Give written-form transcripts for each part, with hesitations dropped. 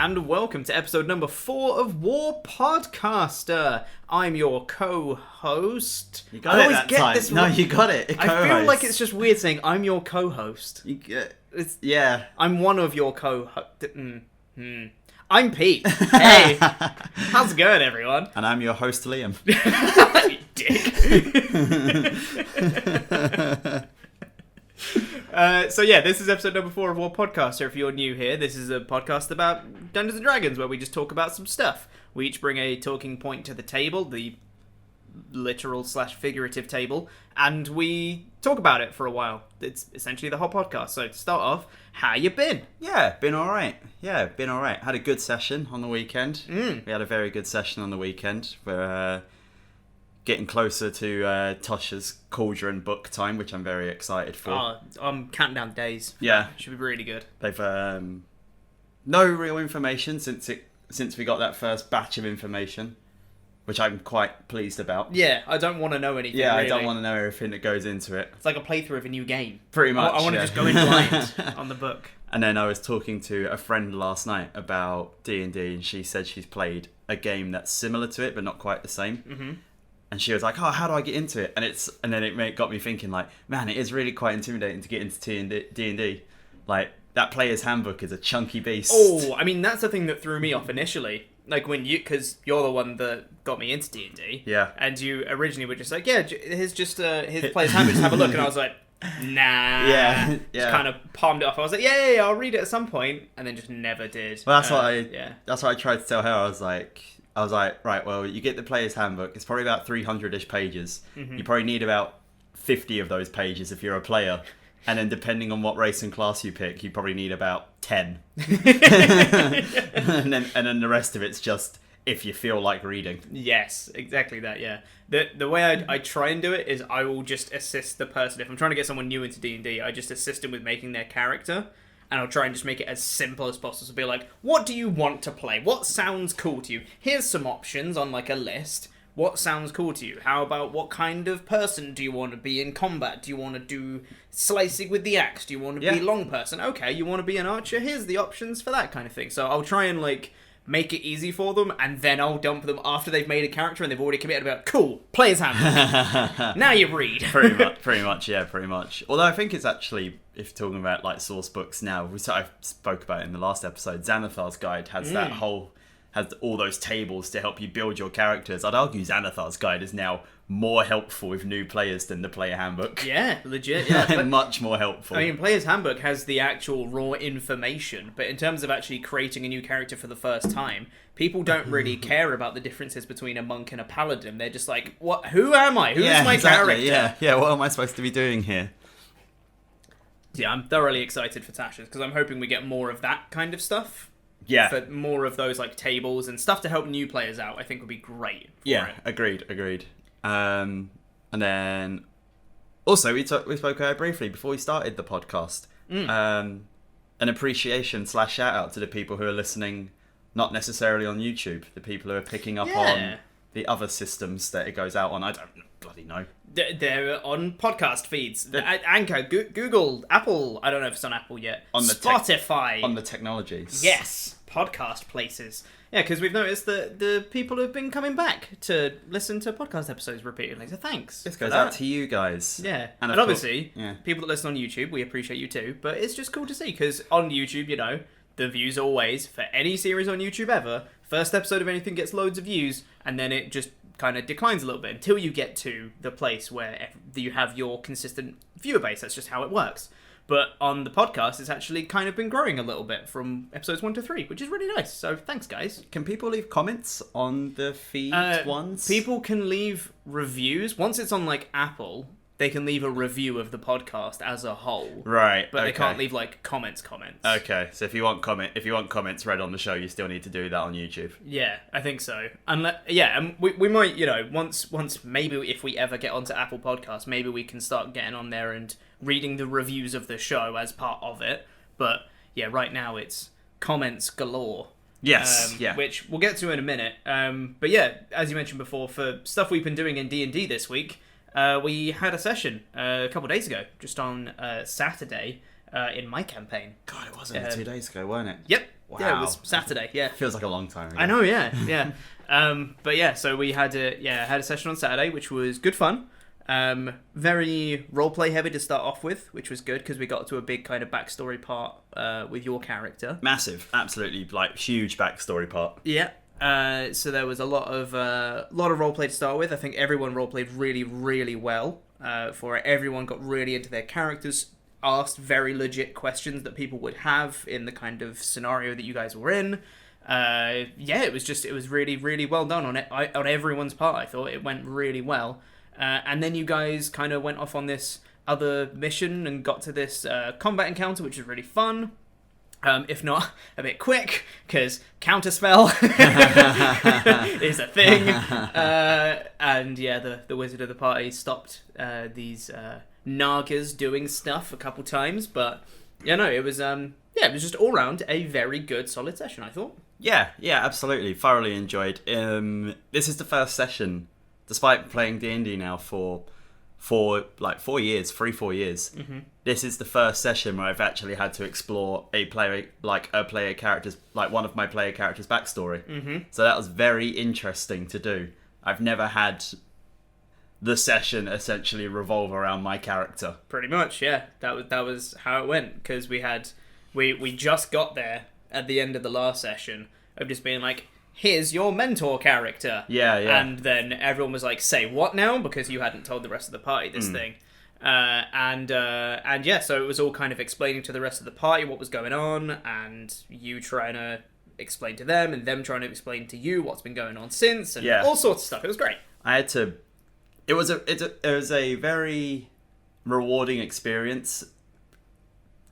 and welcome to episode number 4 of War PodCaster. I'm your co-host. You got it that time. No, you got it. I feel like it's just weird saying I'm your co-host. Yeah. I'm one of your co-hosts. I'm Pete. Hey, how's it going, everyone? And I'm your host, Liam. You dick. This is episode number 4 of War Podcaster. If you're new here, this is a podcast about Dungeons & Dragons where we just talk about some stuff. We each bring a talking point to the table, the literal/figurative table, and we talk about it for a while. It's essentially the whole podcast. So to start off, how you been? Yeah, been alright. Had a good session on the weekend. We had a very good session on the weekend. We're getting closer to Tasha's Cauldron book time, which I'm very excited for. I'm counting down days. Yeah. Should be really good. They've no real information since we got that first batch of information, which I'm quite pleased about. Yeah, I don't want to know anything. Yeah, really. I don't want to know everything that goes into it. It's like a playthrough of a new game. Pretty much. I want to just go in blind on the book. And then I was talking to a friend last night about D&D, and she said she's played a game that's similar to it, but not quite the same. Mm-hmm. And she was like, "Oh, how do I get into it?" And then it got me thinking, like, man, it is really quite intimidating to get into D&D. Like, that player's handbook is a chunky beast. Oh, I mean, that's the thing that threw me off initially. Like, because you're the one that got me into D&D. Yeah. And you originally were just like, yeah, here's just his player's handbook, just have a look. And I was like, nah. Yeah. Just kind of palmed it off. I was like, yeah, I'll read it at some point. And then just never did. Well, that's what I tried to tell her. I was like, right, well, you get the player's handbook. It's probably about 300-ish pages. Mm-hmm. You probably need about 50 of those pages if you're a player. And then depending on what race and class you pick, you probably need about 10. and then the rest of it's just if you feel like reading. Yes, exactly that, yeah. The way I try and do it is I will just assist the person. If I'm trying to get someone new into D&D, I just assist them with making their character. And I'll try and just make it as simple as possible. So be like, what do you want to play? What sounds cool to you? Here's some options on like a list. What sounds cool to you? How about what kind of person do you want to be in combat? Do you want to do slicing with the axe? Do you want to be long person? Okay, you want to be an archer? Here's the options for that kind of thing. So I'll try and like make it easy for them, and then I'll dump them after they've made a character and they've already committed about, cool, player's handbook. Now you read. pretty much. Although I think it's actually, if talking about like source books now, I spoke about it in the last episode, Xanathar's Guide has has all those tables to help you build your characters. I'd argue Xanathar's Guide is now more helpful with new players than the player handbook. Yeah, legit. Yeah, much more helpful. I mean, player's handbook has the actual raw information, but in terms of actually creating a new character for the first time, people don't really care about the differences between a monk and a paladin. They're just like, what? Who am I? Who is my character? Yeah. What am I supposed to be doing here? Yeah, I'm thoroughly excited for Tasha's because I'm hoping we get more of that kind of stuff. Yeah. For more of those like tables and stuff to help new players out, I think would be great. Agreed. And then also we spoke briefly before we started the podcast. An appreciation / shout out to the people who are listening, not necessarily on YouTube, the people who are picking up on the other systems that it goes out on. I don't bloody know. They're on podcast feeds. Anchor, Google, Apple. I don't know if it's on Apple yet. On the Spotify. On the technologies. Yes, podcast places. Yeah, because we've noticed that the people have been coming back to listen to podcast episodes repeatedly. So thanks. This goes out to you guys. Yeah. And obviously, people that listen on YouTube, we appreciate you too. But it's just cool to see because on YouTube, you know, the views always, for any series on YouTube ever, first episode of anything gets loads of views and then it just kind of declines a little bit until you get to the place where you have your consistent viewer base. That's just how it works. But on the podcast, it's actually kind of been growing a little bit from episodes 1 to 3, which is really nice. So thanks, guys. Can people leave comments on the feed ones? People can leave reviews. Once it's on like Apple, they can leave a review of the podcast as a whole. Right. But they can't leave like comments. Okay. So if you want comments read on the show, you still need to do that on YouTube. Yeah, I think so. And we might, you know, once maybe if we ever get onto Apple Podcasts, maybe we can start getting on there and reading the reviews of the show as part of it. But yeah, right now it's comments galore. Yes, which we'll get to in a minute. But yeah, as you mentioned before, for stuff we've been doing in D&D this week, we had a session a couple of days ago, just on Saturday, in my campaign. God, it wasn't 2 days ago, weren't it? Yep. Wow. Yeah, it was Saturday. Yeah. Feels like a long time ago. I know. Yeah. But yeah, so we had a session on Saturday, which was good fun. Very roleplay heavy to start off with, which was good because we got to a big kind of backstory part with your character. Massive, absolutely, like huge backstory part. Yeah. So there was a lot of roleplay to start with. I think everyone roleplayed really, really well. For it, everyone got really into their characters, asked very legit questions that people would have in the kind of scenario that you guys were in. It was really, really well done on everyone's part. I thought it went really well. And then you guys kind of went off on this other mission and got to this combat encounter, which was really fun. If not a bit quick, because counterspell is a thing. And yeah, the wizard of the party stopped these Nagas doing stuff a couple times, but it was just all round a very good, solid session, I thought. Yeah, absolutely, thoroughly enjoyed. This is the first session, despite playing D&D now for 4 years. Mm-hmm. This is the first session where I've actually had to explore one of my player character's backstory. Mm-hmm. So that was very interesting to do. I've never had the session essentially revolve around my character. Pretty much, yeah. That was how it went, because we just got there at the end of the last session of just being like, here's your mentor character. Yeah. And then everyone was like, say what now? Because you hadn't told the rest of the party this thing. So it was all kind of explaining to the rest of the party what was going on, and you trying to explain to them, and them trying to explain to you what's been going on since, and all sorts of stuff. It was great. It was a very rewarding experience,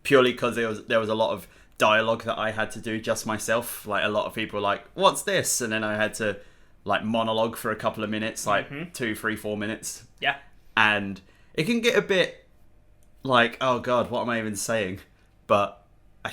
purely because there was a lot of dialogue that I had to do just myself. Like, a lot of people were like, what's this? And then I had to like monologue for a couple of minutes, like 2, 3, 4 minutes. Yeah. And it can get a bit like, oh god, what am I even saying? But I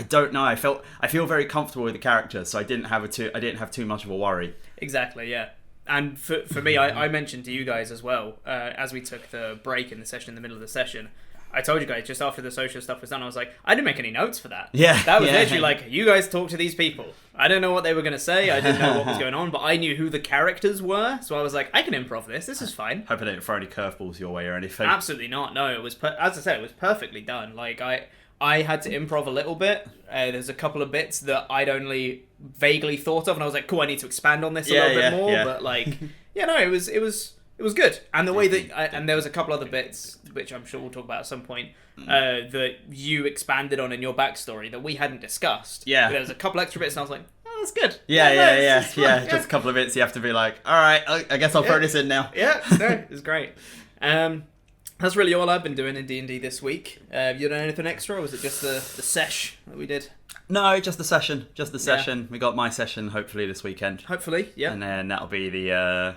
don't know. I feel very comfortable with the character, so I didn't have too much of a worry. Exactly, yeah. And for me, I mentioned to you guys as well, as we took the break in the session, in the middle of the session, I told you guys, just after the social stuff was done, I was like, I didn't make any notes for that. Yeah. That was literally like, you guys talk to these people. I don't know what they were going to say, I didn't know what was going on, but I knew who the characters were, so I was like, I can improv this is fine. Hope I didn't throw any curveballs your way or anything. Absolutely not, no, it was, as I said, it was perfectly done. Like, I had to improv a little bit. There's a couple of bits that I'd only vaguely thought of, and I was like, cool, I need to expand on this a little bit more, but like, it was good. And the way that, and there was a couple other bits, which I'm sure we'll talk about at some point, that you expanded on in your backstory that we hadn't discussed. Yeah. But there was a couple extra bits, and I was like, oh, that's good. Yeah. Just a couple of bits you have to be like, all right, I guess I'll throw this in now. Yeah, no, it was great. That's really all I've been doing in D&D this week. Have you done anything extra, or was it just the sesh that we did? No, just the session. Yeah. We got my session hopefully this weekend. Hopefully, yeah. And then that'll be the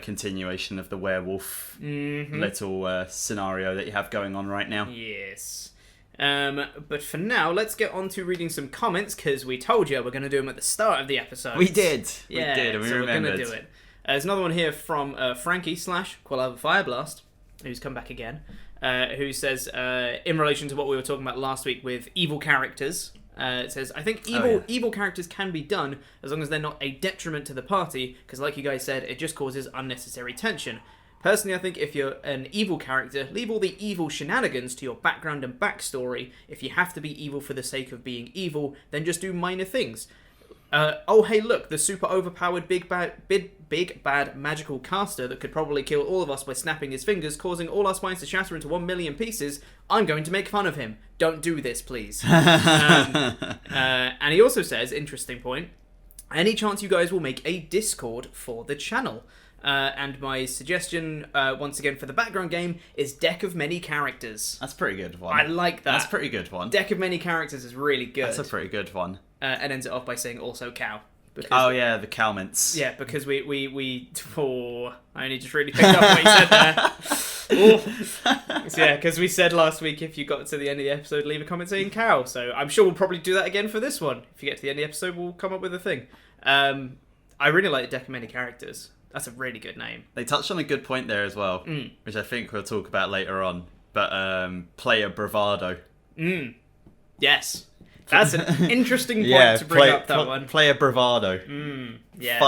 continuation of the werewolf little scenario that you have going on right now. Yes. But for now, let's get on to reading some comments, because we told you we're going to do them at the start of the episode. We did, and we remembered. We're going to do it. There's another one here from Frankie / Quilava Fireblast, who's come back again, who says, in relation to what we were talking about last week with evil characters, it says, I think evil characters can be done as long as they're not a detriment to the party, because like you guys said, it just causes unnecessary tension. Personally, I think if you're an evil character, leave all the evil shenanigans to your background and backstory. If you have to be evil for the sake of being evil, then just do minor things. Oh hey look, the super overpowered big bad magical caster that could probably kill all of us by snapping his fingers, causing all our spines to shatter into 1 million pieces. I'm going to make fun of him. Don't do this, please. And he also says, interesting point, any chance you guys will make a Discord for the channel? And my suggestion, once again, for the background game is Deck of Many Characters. That's a pretty good one. I like that. That's a pretty good one. Deck of Many Characters is really good. That's a pretty good one. And ends it off by saying also cow. The cow mints. Yeah, because I only just really picked up what you said there. So yeah, because we said last week, if you got to the end of the episode, leave a comment saying cow. So I'm sure we'll probably do that again for this one. If you get to the end of the episode, we'll come up with a thing. I really like the Deck of Many Characters. That's a really good name. They touched on a good point there as well, which I think we'll talk about later on. But player bravado. Yes. That's an interesting point to bring up, that one. Player bravado. Yes.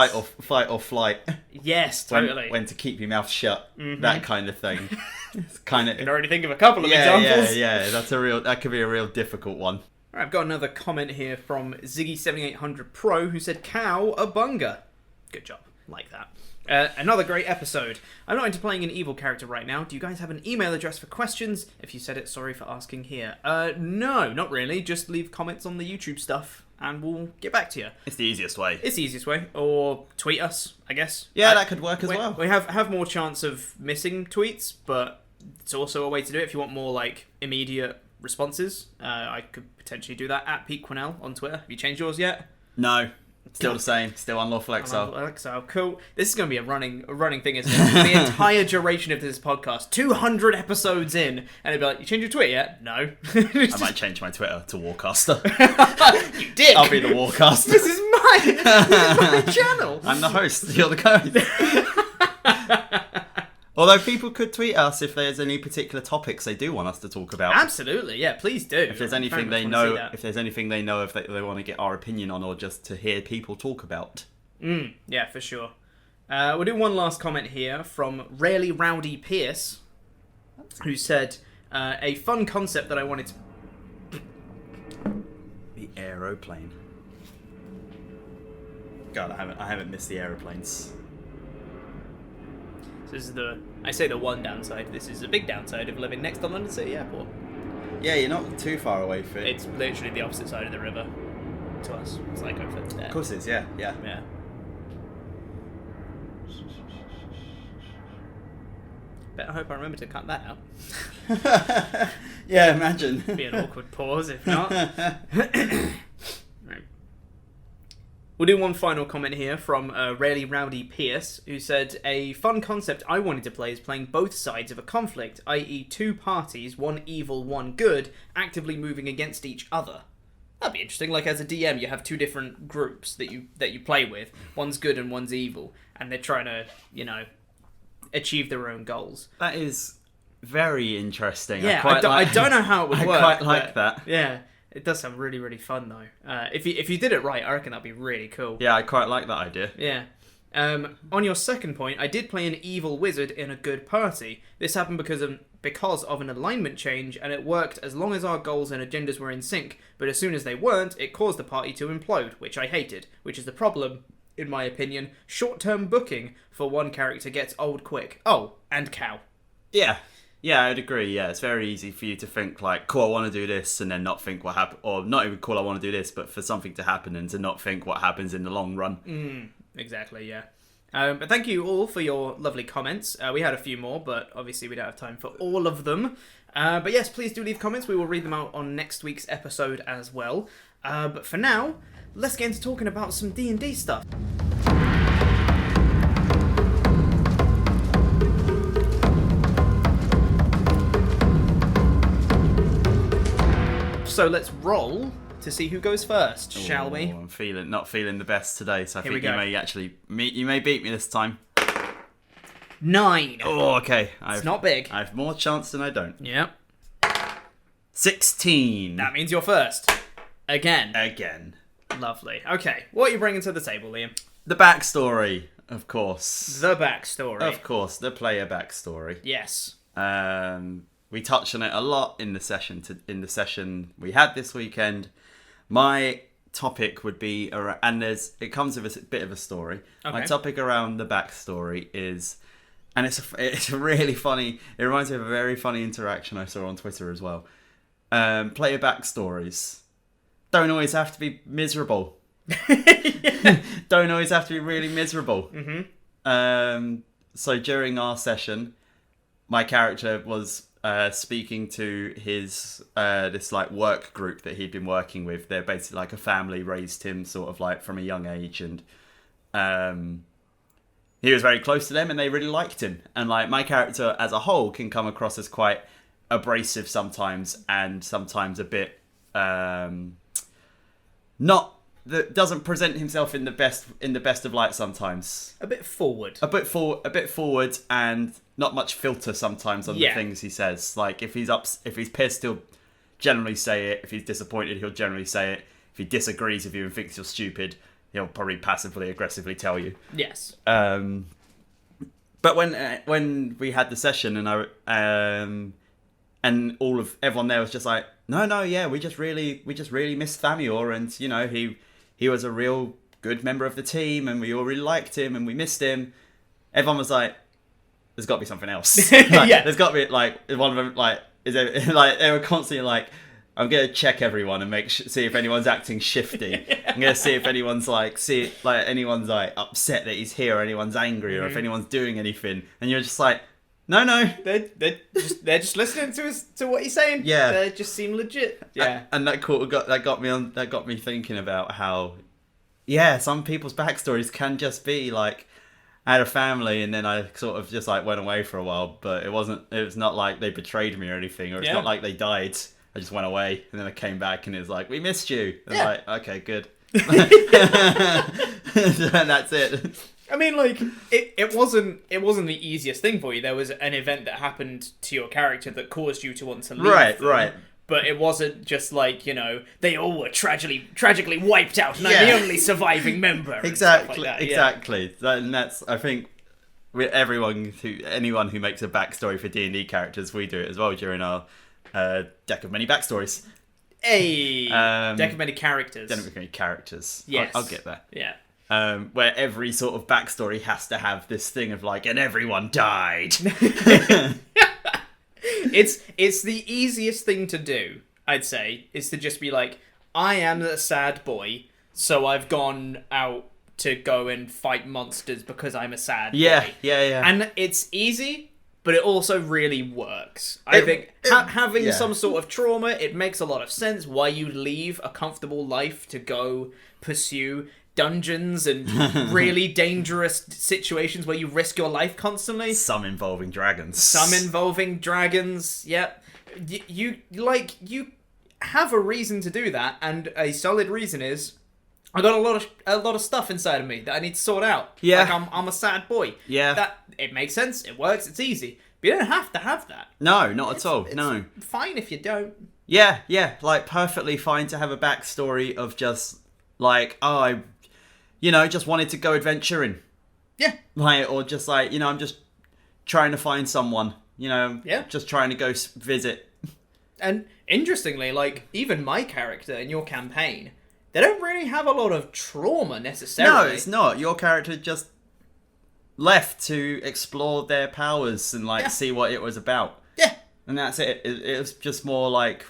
Fight or flight. Yes, totally. When to keep your mouth shut. That kind of thing. It's kind of. I can already think of a couple of examples. Yeah. That could be a real difficult one. All right, I've got another comment here from Ziggy7800 Pro who said, "Cow a bunga." Good job. Like that. Another great episode. I'm not into playing an evil character right now. Do you guys have an email address for questions? If you said it, sorry for asking here. No, not really. Just leave comments on the YouTube stuff and we'll get back to you. It's the easiest way. It's the easiest way. Or tweet us, I guess. Yeah, that could work as well. We have more chance of missing tweets, but it's also a way to do it if you want more like immediate responses. I could potentially do that at Pete Quinnell on Twitter. Have you changed yours yet? No. Still the same. Still unlawful exile. Unlawful exile. Cool. This is going to be a running thing, isn't it? The entire duration of this podcast, 200 episodes in, and it'd be like, "You changed your Twitter yet?" No. I might change my Twitter to Warcaster. You did. I'll be the Warcaster. This is my channel. I'm the host. You're the co-host. Although people could tweet us if there's any particular topics they do want us to talk about. Absolutely, yeah. Please do. If there's anything they know, if they want to get our opinion on, or just to hear people talk about. Yeah, for sure. We'll do one last comment here from Rarely Rowdy Pierce, who said, "A fun concept that I wanted to." The aeroplane. God, I haven't missed the aeroplanes. This is the one downside. This is a big downside of living next to London City Airport. Yeah, you're not too far away from it. It's literally the opposite side of the river to us. It's like over there. Of course it is, yeah. But I hope I remember to cut that out. Yeah, imagine. Be an awkward pause if not. Right. We'll do one final comment here from Rarely Rowdy Pierce, who said, "A fun concept I wanted to play is playing both sides of a conflict, i.e. two parties, one evil, one good, actively moving against each other." That'd be interesting. Like, as a DM, you have two different groups that you play with. One's good and one's evil, and they're trying to, achieve their own goals. That is very interesting. Yeah, I don't know how it would work. I quite like that. Yeah. It does sound really, really fun, though. If you did it right, I reckon that'd be really cool. Yeah, I quite like that idea. Yeah. On your second point, I did play an evil wizard in a good party. This happened because of an alignment change, and it worked as long as our goals and agendas were in sync, but as soon as they weren't, it caused the party to implode, which I hated, which is the problem, in my opinion. Short-term booking for one character gets old quick. Oh, and cow. Yeah, I'd agree. Yeah, it's very easy for you to think like, cool, I want to do this, and then not think what happened, or not even cool, I want to do this, but for something to happen and to not think what happens in the long run. Exactly, yeah. But thank you all for your lovely comments. We had a few more, but obviously we don't have time for all of them. But yes, please do leave comments. We will read them out on next week's episode as well. But for now, let's get into talking about some D&D stuff. So let's roll to see who goes first, shall we? I'm not feeling the best today, so I think you may beat me this time. 9. Oh, okay. It's not big. I have more chance than I don't. Yep. 16. That means you're first. Again. Lovely. Okay, what are you bringing to the table, Liam? The backstory, of course. The backstory. Of course, the player backstory. Yes. We touched on it a lot in the session we had this weekend. My topic would be around, and it comes with a bit of a story. Okay. My topic around the backstory is, and it's a really funny. It reminds me of a very funny interaction I saw on Twitter as well. Player backstories don't always have to be miserable. Don't always have to be really miserable. So during our session, my character was speaking to his this like work group that he'd been working with. They're basically like a family, raised him sort of like from a young age, and he was very close to them, and they really liked him. And like my character as a whole can come across as quite abrasive sometimes, and sometimes a bit not that doesn't present himself in the best of light sometimes. A bit forward, and not much filter sometimes on the things he says. Like if he's pissed, he'll generally say it. If he's disappointed, he'll generally say it. If he disagrees with you and thinks you're stupid, he'll probably passively aggressively tell you. Yes. But when we had the session and everyone there was just like, no, yeah, we just really missed Thamior, and you know he was a real good member of the team, and we all really liked him, and we missed him. Everyone was like, there's got to be something else. Yeah. There's got to be like one of them like is there like they were constantly like, I'm gonna check everyone and see if anyone's acting shifty. I'm gonna see if anyone's anyone's like upset that he's here, or anyone's angry, or if anyone's doing anything. And you're just like, no, they're just listening to what he's saying. Yeah, they just seem legit. Yeah, and that got me thinking about how, some people's backstories can just be like, I had a family, and then I sort of just like went away for a while, but it was not like they betrayed me or anything, or it's not like they died. I just went away, and then I came back, and it was like, we missed you. And I'm like, okay, good. And that's it. I mean, like, it wasn't the easiest thing for you. There was an event that happened to your character that caused you to want to leave. Right. But it wasn't just like, you know, they all were tragically wiped out, and I'm the only surviving member. Exactly. Like that. Exactly. And that's, I think, with anyone who makes a backstory for D&D characters, we do it as well during our deck of many backstories. Deck of many characters. Deck of many characters. Yes. I'll get there. Yeah. Where every sort of backstory has to have this thing of like, and everyone died. It's the easiest thing to do, I'd say, is to just be like, I am a sad boy, so I've gone out to go and fight monsters because I'm a sad boy. Yeah. And it's easy, but it also really works. I think having some sort of trauma, it makes a lot of sense why you leave a comfortable life to go pursue dungeons and really dangerous situations where you risk your life constantly. Some involving dragons. Yep. You have a reason to do that, and a solid reason is I got a lot of stuff inside of me that I need to sort out. Yeah. Like I'm a sad boy. Yeah. That it makes sense. It works. It's easy. But you don't have to have that. No, not at all. No. Fine if you don't. Yeah. Like perfectly fine to have a backstory of just like, I just wanted to go adventuring. Yeah. Like, or just like, I'm just trying to find someone. Just trying to go visit. And interestingly, like even my character in your campaign, they don't really have a lot of trauma necessarily. No, it's not. Your character just left to explore their powers and see what it was about. Yeah. And that's it. It was just more like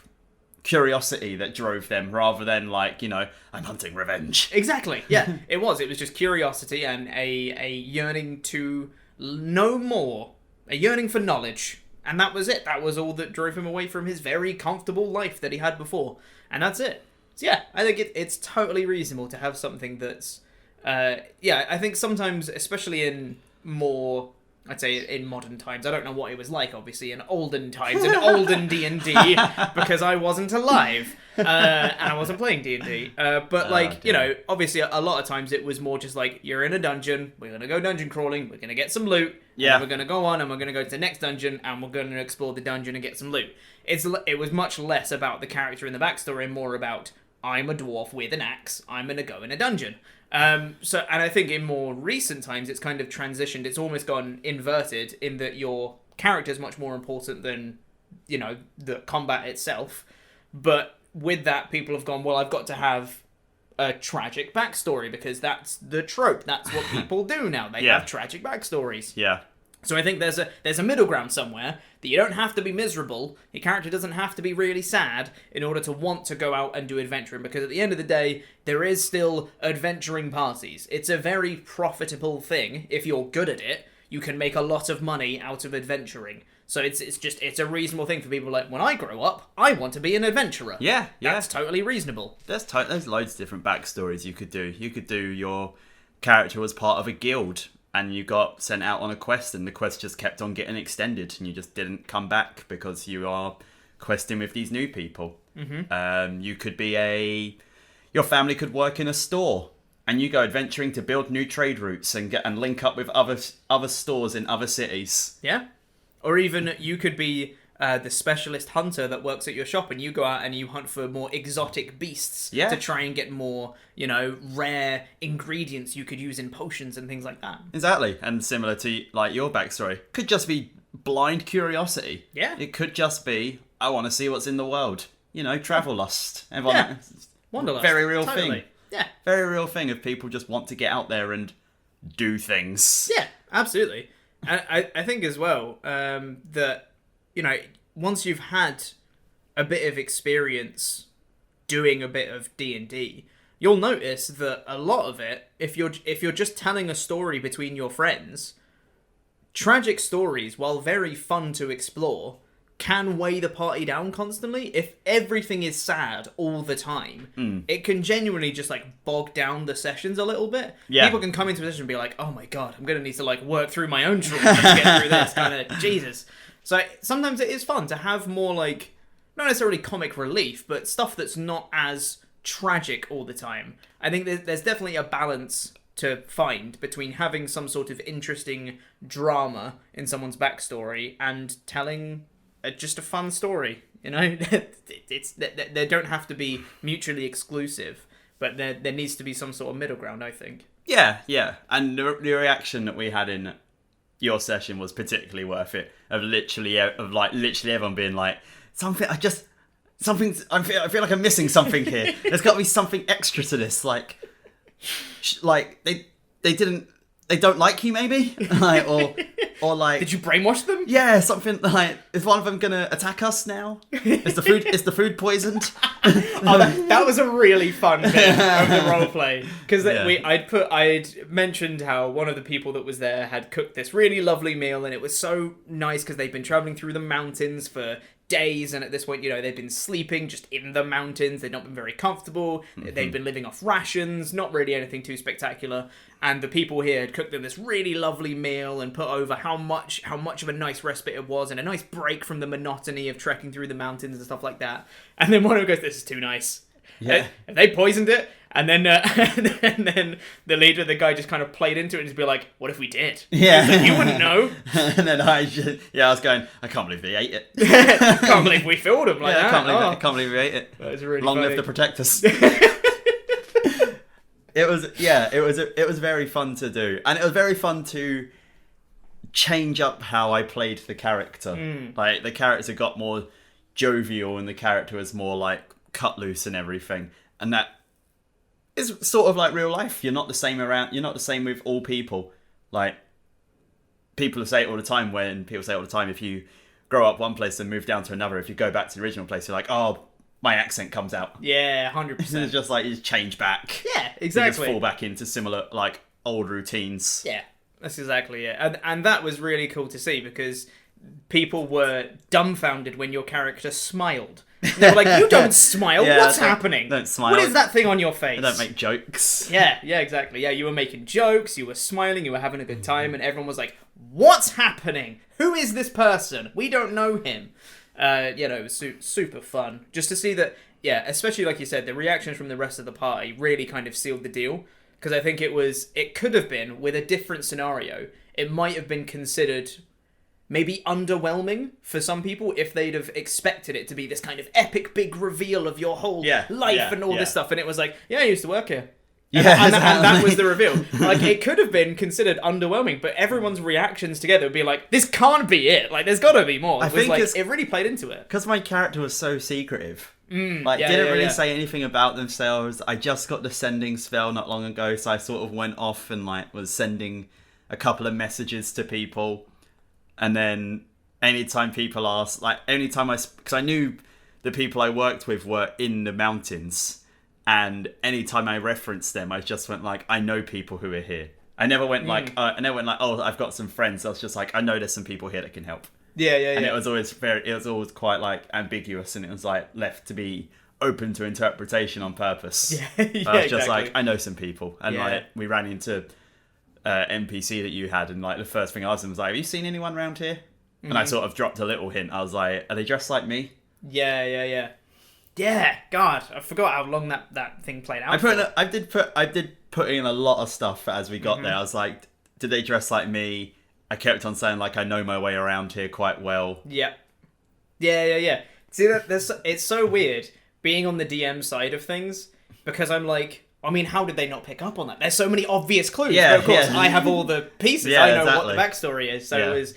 curiosity that drove them rather than like, I'm hunting revenge. Exactly. Yeah. It was just curiosity and a yearning to know more. A yearning for knowledge. And that was it. That was all that drove him away from his very comfortable life that he had before. And that's it. So yeah, I think it's totally reasonable to have something that's... I think sometimes, especially in more... I'd say in modern times, I don't know what it was like, obviously, in olden times, in olden D&D, because I wasn't alive, and I wasn't playing D&D. Obviously, a lot of times it was more just like, you're in a dungeon, we're going to go dungeon crawling, we're going to get some loot, and we're going to go on, and we're going to go to the next dungeon, and we're going to explore the dungeon and get some loot. It was much less about the character in the backstory, and more about, I'm a dwarf with an axe, I'm going to go in a dungeon. And I think in more recent times, it's kind of transitioned. It's almost gone inverted in that your character is much more important than, the combat itself. But with that, people have gone, well, I've got to have a tragic backstory because that's the trope. That's what people do now. They have tragic backstories. Yeah. So I think there's a middle ground somewhere that you don't have to be miserable. Your character doesn't have to be really sad in order to want to go out and do adventuring, because at the end of the day, there is still adventuring parties. It's a very profitable thing. If you're good at it, you can make a lot of money out of adventuring. So it's a reasonable thing for people like, when I grow up, I want to be an adventurer. Yeah. That's totally reasonable. There's loads of different backstories you could do. You could do your character was part of a guild, and you got sent out on a quest, and the quest just kept on getting extended, and you just didn't come back because you are questing with these new people. Mm-hmm. You could be your family could work in a store, and you go adventuring to build new trade routes and link up with other stores in other cities. Yeah. Or even you could be the specialist hunter that works at your shop, and you go out and you hunt for more exotic beasts to try and get more, rare ingredients you could use in potions and things like that. Exactly. And similar to like your backstory, could just be blind curiosity. Yeah. It could just be, I want to see what's in the world. Travel lust. Everyone, Wanderlust. Very real Totally. thing. Yeah. Very real thing of people just want to get out there and do things. Yeah, absolutely. And I think as well that, once you've had a bit of experience doing a bit of D&D, you'll notice that a lot of it, if you're just telling a story between your friends, tragic stories, while very fun to explore, can weigh the party down constantly. If everything is sad all the time, it can genuinely just bog down the sessions a little bit. Yeah. People can come into a session and be like, oh my god, I'm going to need to work through my own trauma to get through this kind of Jesus. So sometimes it is fun to have more not necessarily comic relief, but stuff that's not as tragic all the time. I think there's definitely a balance to find between having some sort of interesting drama in someone's backstory and telling just a fun story. They don't have to be mutually exclusive, but there needs to be some sort of middle ground, I think. Yeah. And the reaction that we had in your session was particularly worth it. Of literally everyone being like, I feel like I'm missing something here. There's got to be something extra to this. They don't like you maybe, or Did you brainwash them? Yeah, something is one of them gonna attack us now? Is the food poisoned? That was a really fun bit of the roleplay, because I'd mentioned how one of the people that was there had cooked this really lovely meal, and it was so nice because they'd been traveling through the mountains for days, and at this point, they'd been sleeping just in the mountains. They'd not been very comfortable. They'd been living off rations, not really anything too spectacular. And the people here had cooked them this really lovely meal and put over how much of a nice respite it was, and a nice break from the monotony of trekking through the mountains and stuff like that. And then one of them goes, "This is too nice." Yeah. And they poisoned it, and then and then the leader, the guy, just kind of played into it and just be like, "What if we did?" Yeah, you wouldn't know. And then I was going, I can't believe they ate it. I can't believe we filled them like that. I can't believe we ate it. That was really Long funny. live the protectors. It was very fun to do, and it was very fun to change up how I played the character. The character got more jovial, and the character was more cut loose and everything, and that is sort of like real life. You're not the same with all people. People say it all the time if you grow up one place and move down to another, if you go back to the original place, you're like, oh, my accent comes out. Yeah, 100%. It's just you just change back. Yeah, exactly. You just fall back into similar old routines. Yeah, that's exactly it. And that was really cool to see, because people were dumbfounded when your character smiled. They were like, "You don't smile. What's happening? Don't smile. What is that thing on your face?" I don't make jokes. Yeah, exactly. Yeah, you were making jokes, you were smiling, you were having a good time, and everyone was like, "What's happening? Who is this person? We don't know him." It was super fun. Just to see that, especially like you said, the reactions from the rest of the party really kind of sealed the deal. Because I think it could have been, with a different scenario, it might have been considered maybe underwhelming for some people if they'd have expected it to be this kind of epic big reveal of your whole life and all this stuff. And it was like, I used to work here. And that was the reveal. It could have been considered underwhelming, but everyone's reactions together would be like, this can't be it. There's got to be more. It really played into it. Because my character was so secretive. Didn't really say anything about themselves. I just got the sending spell not long ago, so I sort of went off and was sending a couple of messages to people. And then anytime people asked, because I knew the people I worked with were in the mountains. And anytime I referenced them, I just went I know people who are here. I never went oh, I've got some friends. I was just I know there's some people here that can help. And it was always quite ambiguous, and it was left to be open to interpretation on purpose. I was just exactly. I know some people, and we ran into NPC that you had, and the first thing I asked them was have you seen anyone around here? And I sort of dropped a little hint. I was are they dressed like me? Yeah, God, I forgot how long that thing played out. I did put in a lot of stuff as we got there. I was did they dress like me? I kept on saying I know my way around here quite well. Yep. Yeah. See, it's so weird being on the DM side of things, because I'm like, I mean, how did they not pick up on that? There's so many obvious clues. Yeah, but of course, yeah. I have all the pieces. Yeah, I know exactly. what the backstory is. So Yeah. it was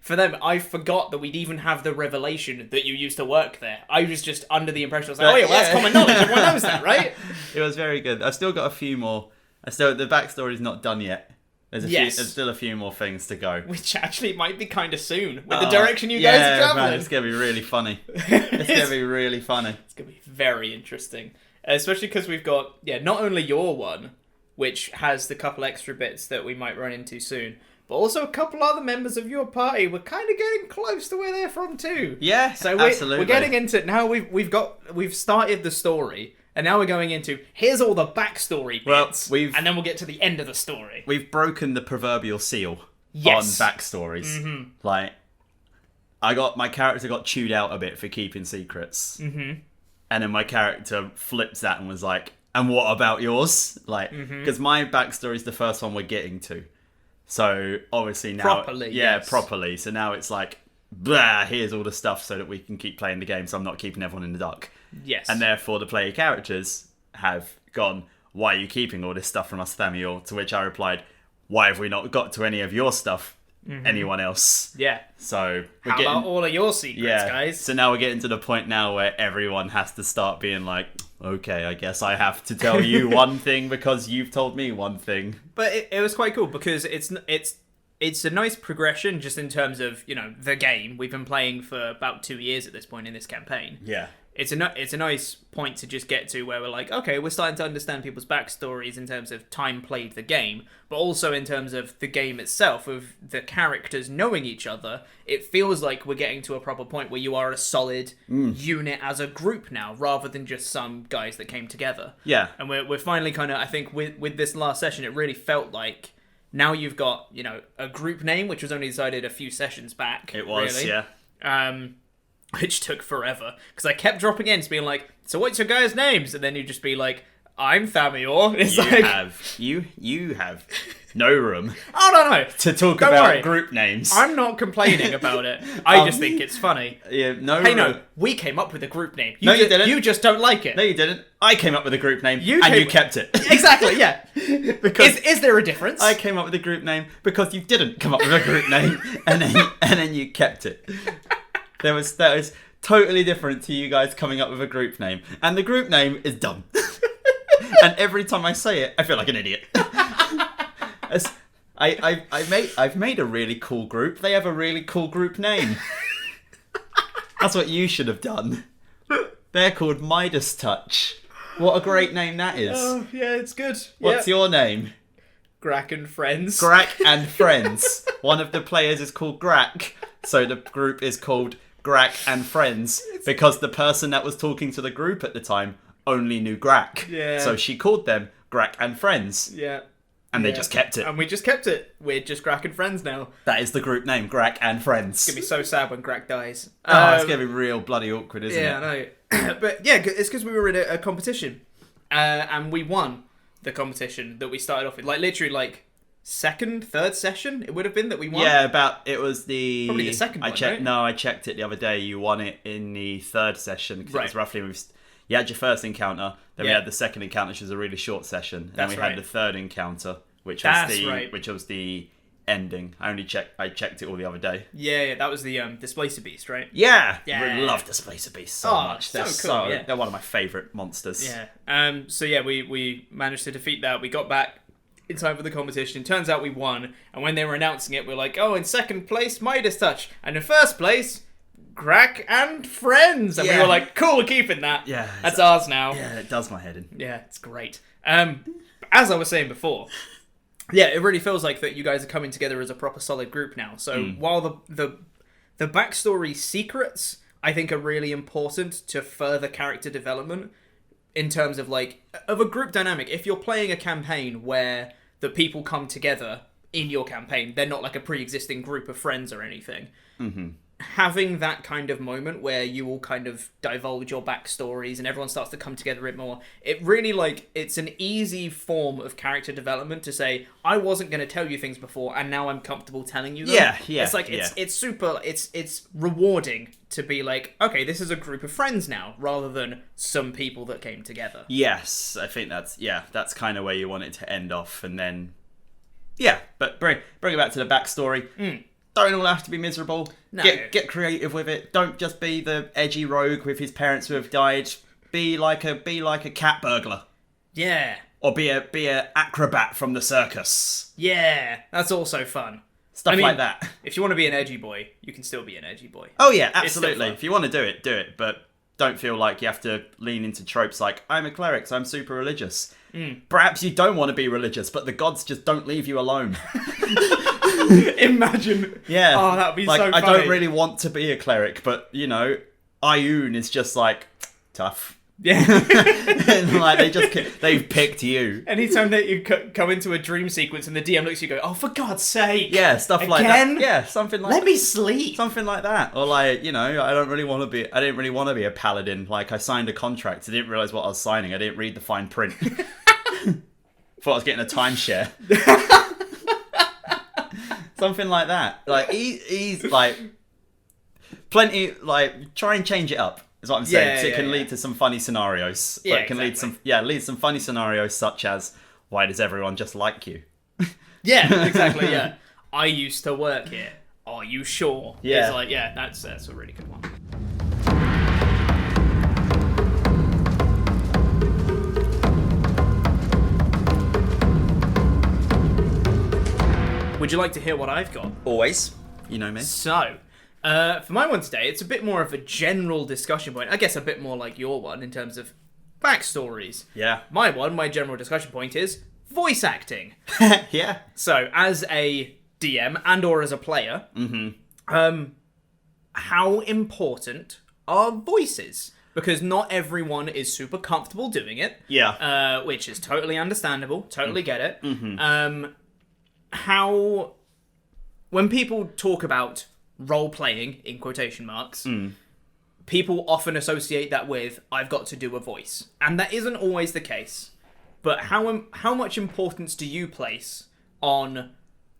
for them. I forgot that we'd even have the revelation that you used to work there. I was just under the impression I was like, oh yeah, well, that's common knowledge. Everyone knows that, right? It was very good. I've still got a few more. The backstory's not done yet. There's still a few more things to go. Which actually might be kind of soon with the direction you guys are traveling. Man, it's gonna be really funny. It's gonna be really funny. It's gonna be very interesting, especially because we've got not only your one, which has the couple extra bits that we might run into soon, but also a couple other members of your party. We're kind of getting close to where they're from too. Yeah, so absolutely. We're getting into now. We've started the story. And now we're going into, here's all the backstory bits, and then we'll get to the end of the story. We've broken the proverbial seal on backstories. Mm-hmm. Like, my character got chewed out a bit for keeping secrets. Mm-hmm. And then my character flipped that and was like, and what about yours? Like, because my backstory is the first one we're getting to. So, obviously now... Properly, yes. Properly. So now it's like, blah, here's all the stuff so that we can keep playing the game, so I'm not keeping everyone in the dark. Yes. And therefore the player characters have gone, why are you keeping all this stuff from us, Thamiel? To which I replied, why have we not got to any of your stuff? Anyone else? Yeah. So How about all of your secrets, guys? So now we're getting to the point now where everyone has to start being like, okay, I guess I have to tell you one thing because you've told me one thing. But it was quite cool because it's a nice progression just in terms of, the game. We've been playing for about 2 years at this point in this campaign. Yeah. It's a nice point to just get to where we're like, okay, we're starting to understand people's backstories in terms of time played the game, but also in terms of the game itself, of the characters knowing each other. It feels like we're getting to a proper point where you are a solid unit as a group now, rather than just some guys that came together. Yeah. And we're finally kind of, I think with this last session, it really felt like now you've got, a group name, which was only decided a few sessions back. It was, really. yeah. Which took forever, because I kept dropping in to being like, so what's your guys' names? And then you'd just be like, I'm Thamior. It's You have no room oh, no. to talk Don't about worry. group names. I'm not complaining about it. I just think it's funny. Yeah, no Hey, room. no, we came up with a group name. You didn't. You just don't like it. No, you didn't. I came up with a group name, you kept it. Exactly, yeah. Because is there a difference? I came up with a group name because you didn't come up with a group name, and then you kept it. That was totally different to you guys coming up with a group name, and the group name is dumb. And every time I say it, I feel like an idiot. I've made a really cool group. They have a really cool group name. That's what you should have done. They're called Midas Touch. What a great name that is. Oh, yeah, it's good. What's your name? Grack and Friends. Grack and Friends. One of the players is called Grack, so the group is called Grack and Friends, because the person that was talking to the group at the time only knew Grack. Yeah. So she called them Grack and Friends. Yeah. And they just kept it. And we just kept it. We're just Grack and Friends now. That is the group name, Grack and Friends. It's going to be so sad when Grack dies. It's going to be real bloody awkward, isn't it? Yeah, I know. But yeah, it's because we were in a competition. And we won the competition that we started off with. Like, literally, third session it would have been that we won. Yeah, it was probably the second one, right? No, I checked it the other day. You won it in the third session, because it was roughly... You had your first encounter, then we had the second encounter, which was a really short session, and then we had the third encounter, which was the ending. I checked it all the other day. Yeah, that was the Displacer Beast, right? Yeah, I really love Displacer Beast so much. They're so cool. They're one of my favourite monsters. Yeah. So yeah, we managed to defeat that. We got back in time for the competition. Turns out we won, and when they were announcing it, we were like, oh, in second place, Midas Touch, and in first place, Grack and Friends. And we were like, cool, we're keeping that. Yeah. That's ours now. Yeah, it does my head in. Yeah, it's great. As I was saying before, yeah, it really feels like that you guys are coming together as a proper solid group now. So while the backstory secrets, I think, are really important to further character development in terms of of a group dynamic. If you're playing a campaign where the people come together in your campaign, they're not like a pre-existing group of friends or anything. Mm-hmm. having that kind of moment where you all kind of divulge your backstories and everyone starts to come together a bit more, it really, like, it's an easy form of character development to say, I wasn't going to tell you things before and now I'm comfortable telling you them. Yeah. It's like, it's super, it's rewarding to be like, okay, this is a group of friends now, rather than some people that came together. Yes, I think that's kind of where you want it to end off, and then, yeah, but bring it back to the backstory. Don't all have to be miserable. No. Get creative with it. Don't just be the edgy rogue with his parents who have died. Be like a cat burglar. Yeah. Or be a acrobat from the circus. Yeah. That's also fun. Stuff like that. If you want to be an edgy boy, you can still be an edgy boy. Oh yeah, absolutely. If you want to do it. But don't feel like you have to lean into tropes like, I'm a cleric, so I'm super religious. Perhaps you don't want to be religious, but the gods just don't leave you alone. Imagine. Yeah. Oh, that would be like, so funny. I don't really want to be a cleric, but, you know, Ioun is just like, tough. Yeah. And like, they've picked you. Anytime that you come into a dream sequence and the DM looks at you and go, oh, for God's sake. Yeah, stuff like that. Yeah, something like Let me sleep. Something like that. Or like, you know, I didn't really want to be a paladin. Like, I signed a contract. I didn't realise what I was signing. I didn't read the fine print. Thought I was getting a timeshare. Something like that. Like, he's like, plenty, like, try and change it up. Is what I'm saying. So it can lead to some funny scenarios. Yeah, it can lead some funny scenarios such as, why does everyone just like you? Yeah, exactly, yeah. I used to work here. Are you sure? Yeah. It's like, yeah, that's a really good one. Would you like to hear what I've got? Always. You know me. So, for my one today, it's a bit more of a general discussion point. I guess a bit more like your one in terms of backstories. Yeah. My general discussion point is voice acting. Yeah. So, as a DM and or as a player, how important are voices? Because not everyone is super comfortable doing it. Yeah. Which is totally understandable. Totally get it. How, when people talk about role-playing, in quotation marks, people often associate that with, I've got to do a voice. And that isn't always the case. But how much importance do you place on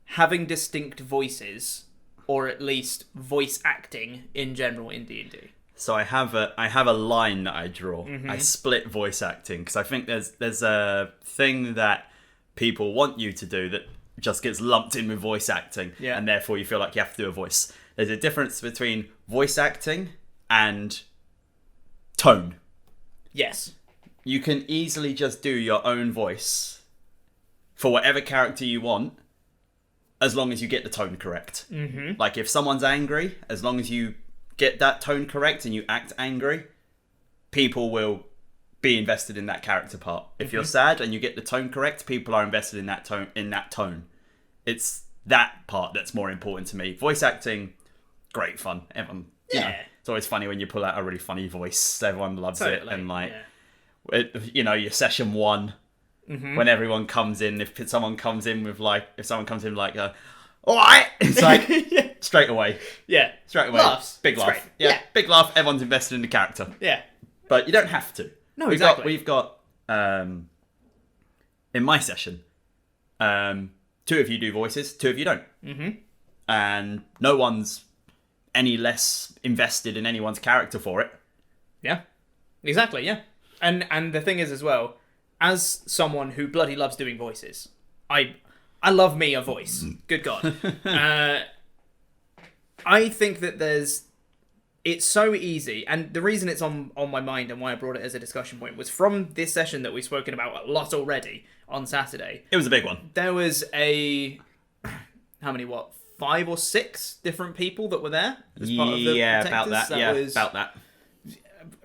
having distinct voices, or at least voice acting in general in D&D? So I have a line that I draw. I split voice acting because I think there's a thing that people want you to do that just gets lumped in with voice acting, and therefore you feel like you have to do a voice. There's a difference between voice acting and tone. Yes. You can easily just do your own voice for whatever character you want, as long as you get the tone correct. Like if someone's angry, as long as you get that tone correct and you act angry, people will be invested in that character part. If you're sad and you get the tone correct, people are invested in that tone. It's that part that's more important to me. Voice acting, great fun. Everyone, you know, it's always funny when you pull out a really funny voice. Everyone loves it, and like, your session one, when everyone comes in, if someone comes in like, all right, it's like straight away, laughs, big laugh, big laugh. Everyone's invested in the character, but you don't have to. No, exactly. We've got in my session, 2 of you do voices, 2 of you don't. And no one's any less invested in anyone's character for it. Yeah, exactly, yeah. And the thing is as well, as someone who bloody loves doing voices, I love me a voice. Good God. I think that it's so easy, and the reason it's on my mind and why I brought it as a discussion point was from this session that we've spoken about a lot already on Saturday. It was a big one. There was 5 or 6 different people that were there as part of the Protectors? About that.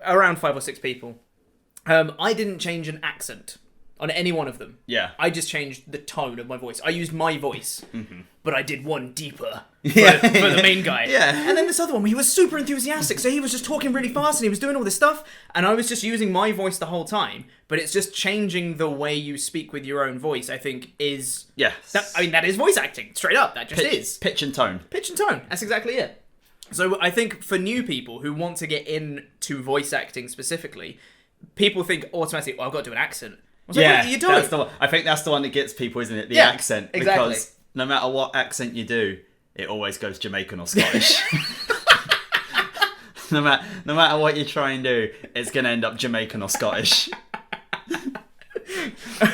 Around 5 or 6 people. I didn't change an accent on any one of them. Yeah. I just changed the tone of my voice. I used my voice, but I did one deeper for the main guy. Yeah. And then this other one, he was super enthusiastic, so he was just talking really fast and he was doing all this stuff, and I was just using my voice the whole time. But it's just changing the way you speak with your own voice, I think, is... Yes. That is voice acting, straight up. That just is. Pitch and tone. Pitch and tone. That's exactly it. So I think for new people who want to get into voice acting specifically, people think automatically, "Oh, I've got to do an accent." I was like, Yeah, "Well, you don't." that's the one. I think that's the one that gets people, isn't it? The Yeah, accent. exactly. Because no matter what accent you do, it always goes Jamaican or Scottish. No matter what you try and do, it's going to end up Jamaican or Scottish.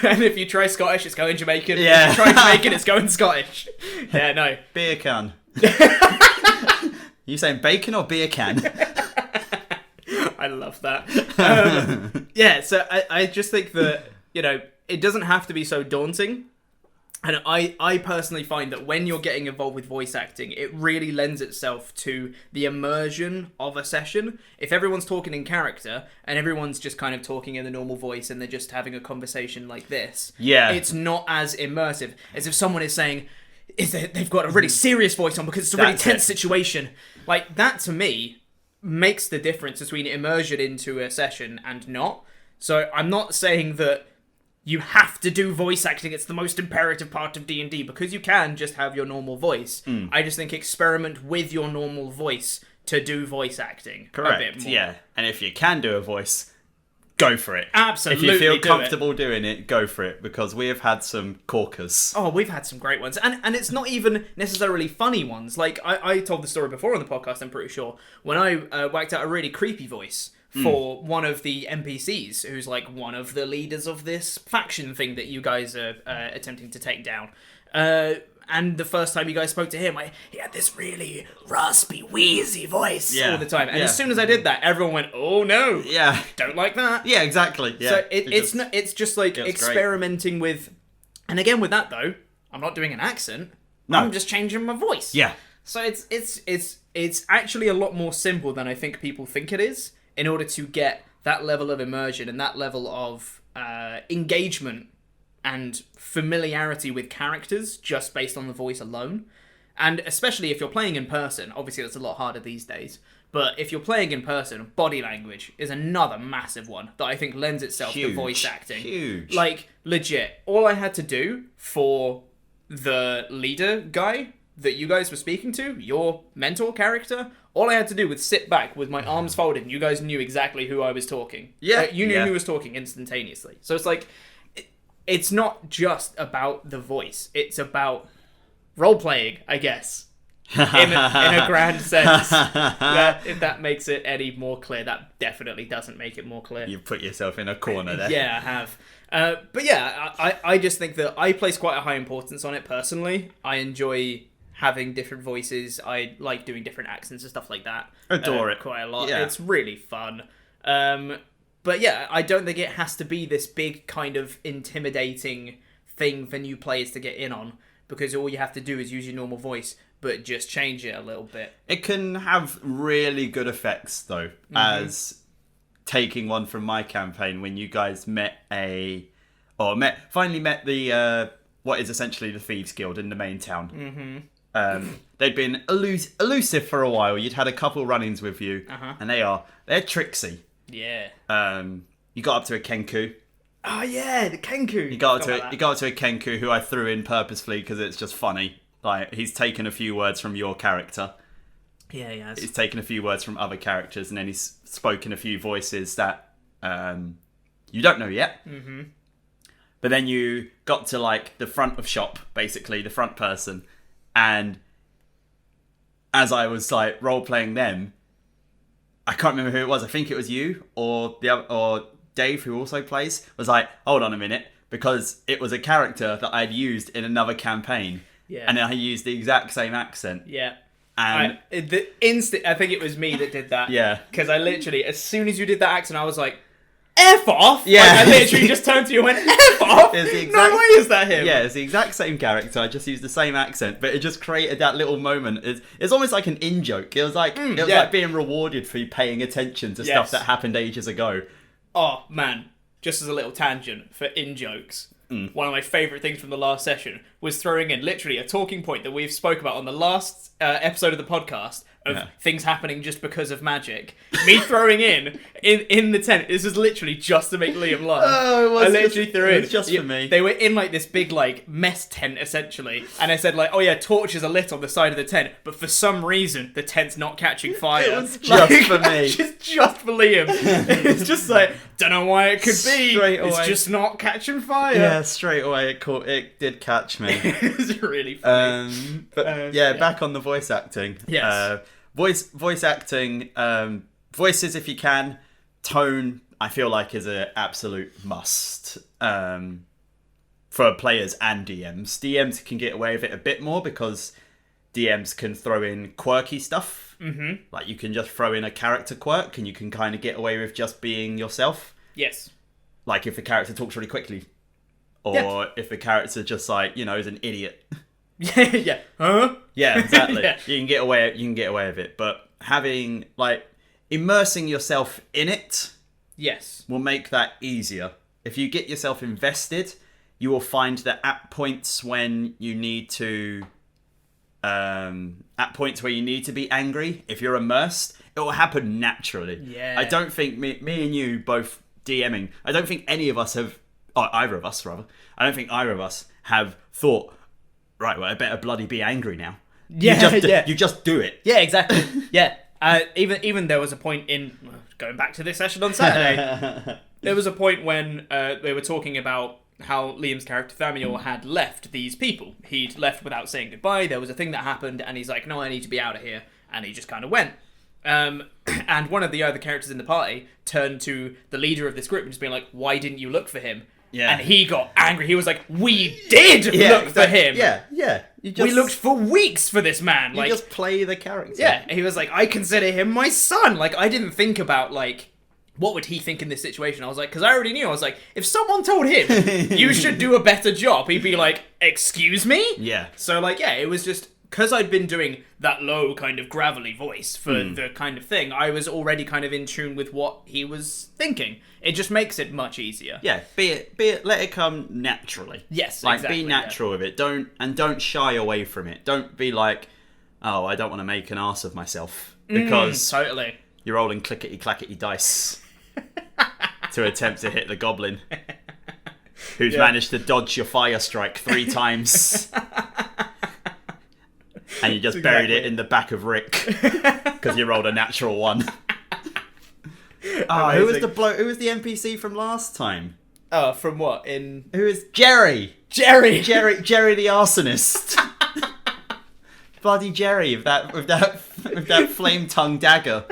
And if you try Scottish, it's going Jamaican. Yeah. If you try Jamaican, it's going Scottish. Yeah, no. Beer can. You saying bacon or beer can? I love that. Yeah, so I just think that, it doesn't have to be so daunting. And I personally find that when you're getting involved with voice acting, it really lends itself to the immersion of a session. If everyone's talking in character and everyone's just kind of talking in the normal voice and they're just having a conversation like this, it's not as immersive as if someone is saying, they've got a really serious voice on because it's a really tense situation. Like, that to me makes the difference between immersion into a session and not. So I'm not saying that you have to do voice acting, it's the most imperative part of D&D, because you can just have your normal voice. I just think experiment with your normal voice to do voice acting. Correct, a bit more. yeah. And if you can do a voice, go for it. Absolutely. If you feel do comfortable doing it, go for it, because we have had some corkers. Oh, we've had some great ones. And it's not even necessarily funny ones. Like, I told the story before on the podcast, I'm pretty sure, when I whacked out a really creepy voice for one of the NPCs, who's like one of the leaders of this faction thing that you guys are attempting to take down. And the first time you guys spoke to him, he had this really raspy, wheezy voice all the time. And as soon as I did that, everyone went, "Oh no, don't like that." Yeah, exactly. Yeah. So it's just like experimenting with, and again with that though, I'm not doing an accent. No. I'm just changing my voice. Yeah. So it's actually a lot more simple than I think people think it is, in order to get that level of immersion and that level of engagement and familiarity with characters just based on the voice alone. And especially if you're playing in person, obviously that's a lot harder these days, but if you're playing in person, body language is another massive one that I think lends itself to voice acting. Huge. Like, legit, all I had to do for the leader guy that you guys were speaking to, your mentor character, all I had to do was sit back with my arms folded and you guys knew exactly who I was talking. Yeah. You knew who was talking instantaneously. So it's like, it's not just about the voice. It's about role-playing, I guess. In a grand sense. If that makes it any more clear. That definitely doesn't make it more clear. You've put yourself in a corner there. Yeah, I have. But yeah, I just think that I place quite a high importance on it personally. I enjoy having different voices. I like doing different accents and stuff like that. Adore it. Quite a lot. Yeah. It's really fun. But yeah, I don't think it has to be this big kind of intimidating thing for new players to get in on, because all you have to do is use your normal voice, but just change it a little bit. It can have really good effects, though, as taking one from my campaign when you guys finally met the what is essentially the Thieves Guild in the main town. They'd been elusive for a while. You'd had a couple run-ins with you, and they're tricksy. Yeah. You got up to a Kenku. Oh yeah, the Kenku. You got up to a Kenku who I threw in purposefully because it's just funny. Like, he's taken a few words from your character. Yeah, he has. He's taken a few words from other characters, and then he's spoken a few voices that you don't know yet. But then you got to like the front of shop, basically the front person, and as I was like role playing them, I can't remember who it was. I think it was you or Dave, who also plays, was like, hold on a minute, because it was a character that I'd used in another campaign. Yeah. And then I used the exact same accent. Yeah. And I think it was me that did that. Yeah. Because I literally, as soon as you did that accent, I was like, F off! Yeah. Like, I literally just turned to you and went, F off! No way is that him! Yeah, it's the exact same character. I just used the same accent, but it just created that little moment. It's almost like an in-joke. It was like like being rewarded for paying attention to stuff that happened ages ago. Oh, man. Just as a little tangent for in-jokes. One of my favourite things from the last session was throwing in literally a talking point that we've spoke about on the last episode of the podcast of things happening just because of magic. Me throwing in the tent. This was literally just to make Liam laugh. Oh, I literally threw in. It was just for me. They were in like this big like mess tent essentially, and I said like, oh yeah, torches are lit on the side of the tent, but for some reason the tent's not catching fire. It was just for me. Just for Liam. It's just like, don't know why it could be. Straight away. It's just not catching fire. Yeah, straight away it did catch me. It was really funny. Back on the voice acting. Yes. Voice acting, voices if you can. Tone, I feel like, is an absolute must for players and DMs. DMs can get away with it a bit more because DMs can throw in quirky stuff. Mm-hmm. Like you can just throw in a character quirk and you can kind of get away with just being yourself. Yes. Like if the character talks really quickly. Or if the character just like, is an idiot. Yeah. Huh? Yeah, exactly. Yeah. You can get away with it. But having immersing yourself in it will make that easier. If you get yourself invested, you will find that at points when you need to be angry, if you're immersed, it will happen naturally. Yeah. I don't think me and you both DMing, I don't think any of us have, or either of us rather, I don't think either of us have thought, right, well, I better bloody be angry now. Yeah, You just do it. Yeah, exactly. Yeah. Even there was a point in going back to this session on Saturday. There was a point when they were talking about how Liam's character Thamiel had left these people. He'd left without saying goodbye. There was a thing that happened, and he's like, "No, I need to be out of here," and he just kind of went. And one of the other characters in the party turned to the leader of this group and just being like, "Why didn't you look for him?" Yeah. And he got angry. He was like, "We did look for him. Yeah. We looked for weeks for this man. You just play the character." Yeah. He was like, "I consider him my son." Like, I didn't think about, like, what would he think in this situation? I was like, because I already knew. I was like, if someone told him, you should do a better job, he'd be like, "Excuse me?" Yeah. So, like, yeah, it was just, because I'd been doing that low kind of gravelly voice for the kind of thing, I was already kind of in tune with what he was thinking. It just makes it much easier. Yeah, be it, let it come naturally. Yes, like, exactly. be natural with it. Don't shy away from it. Don't be like, oh, I don't want to make an ass of myself. Because Totally. you're rolling clickety-clackety dice to attempt to hit the goblin who's managed to dodge your fire strike 3 times. And you just buried it in the back of Rick because you rolled a natural 1. Who was the bloke? Who was the NPC from last time? From what? Who is Jerry? Jerry The arsonist. Bloody Jerry with that flame tongue dagger.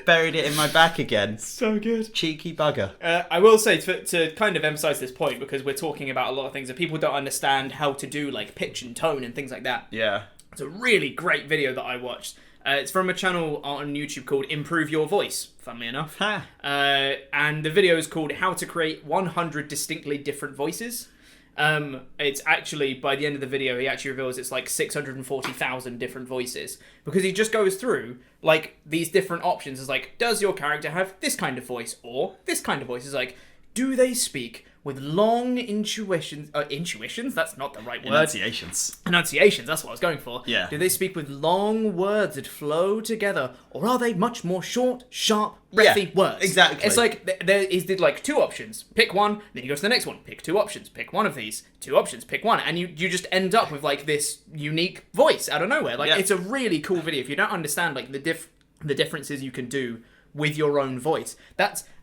Buried it in my back again. So good. Cheeky bugger. I will say, to kind of emphasize this point, because we're talking about a lot of things that people don't understand how to do, like pitch and tone and things like that. Yeah. It's a really great video that I watched. It's from a channel on YouTube called Improve Your Voice, funnily enough. And the video is called How to Create 100 Distinctly Different Voices. It's actually, by the end of the video, he actually reveals it's like 640,000 different voices. Because he just goes through, like, these different options. It's like, does your character have this kind of voice? Or this kind of voice? It's like, do they speak with long intuitions? Intuitions? That's not the right word. Enunciations, that's what I was going for. Yeah. Do they speak with long words that flow together? Or are they much more short, sharp, breathy words? Exactly. It's like, he did like 2 options. Pick one, then you go to the next one. Pick 2 options. Pick one of these. 2 options. Pick one. And you just end up with like this unique voice out of nowhere. Like, it's a really cool video. If you don't understand like the differences you can do with your own voice.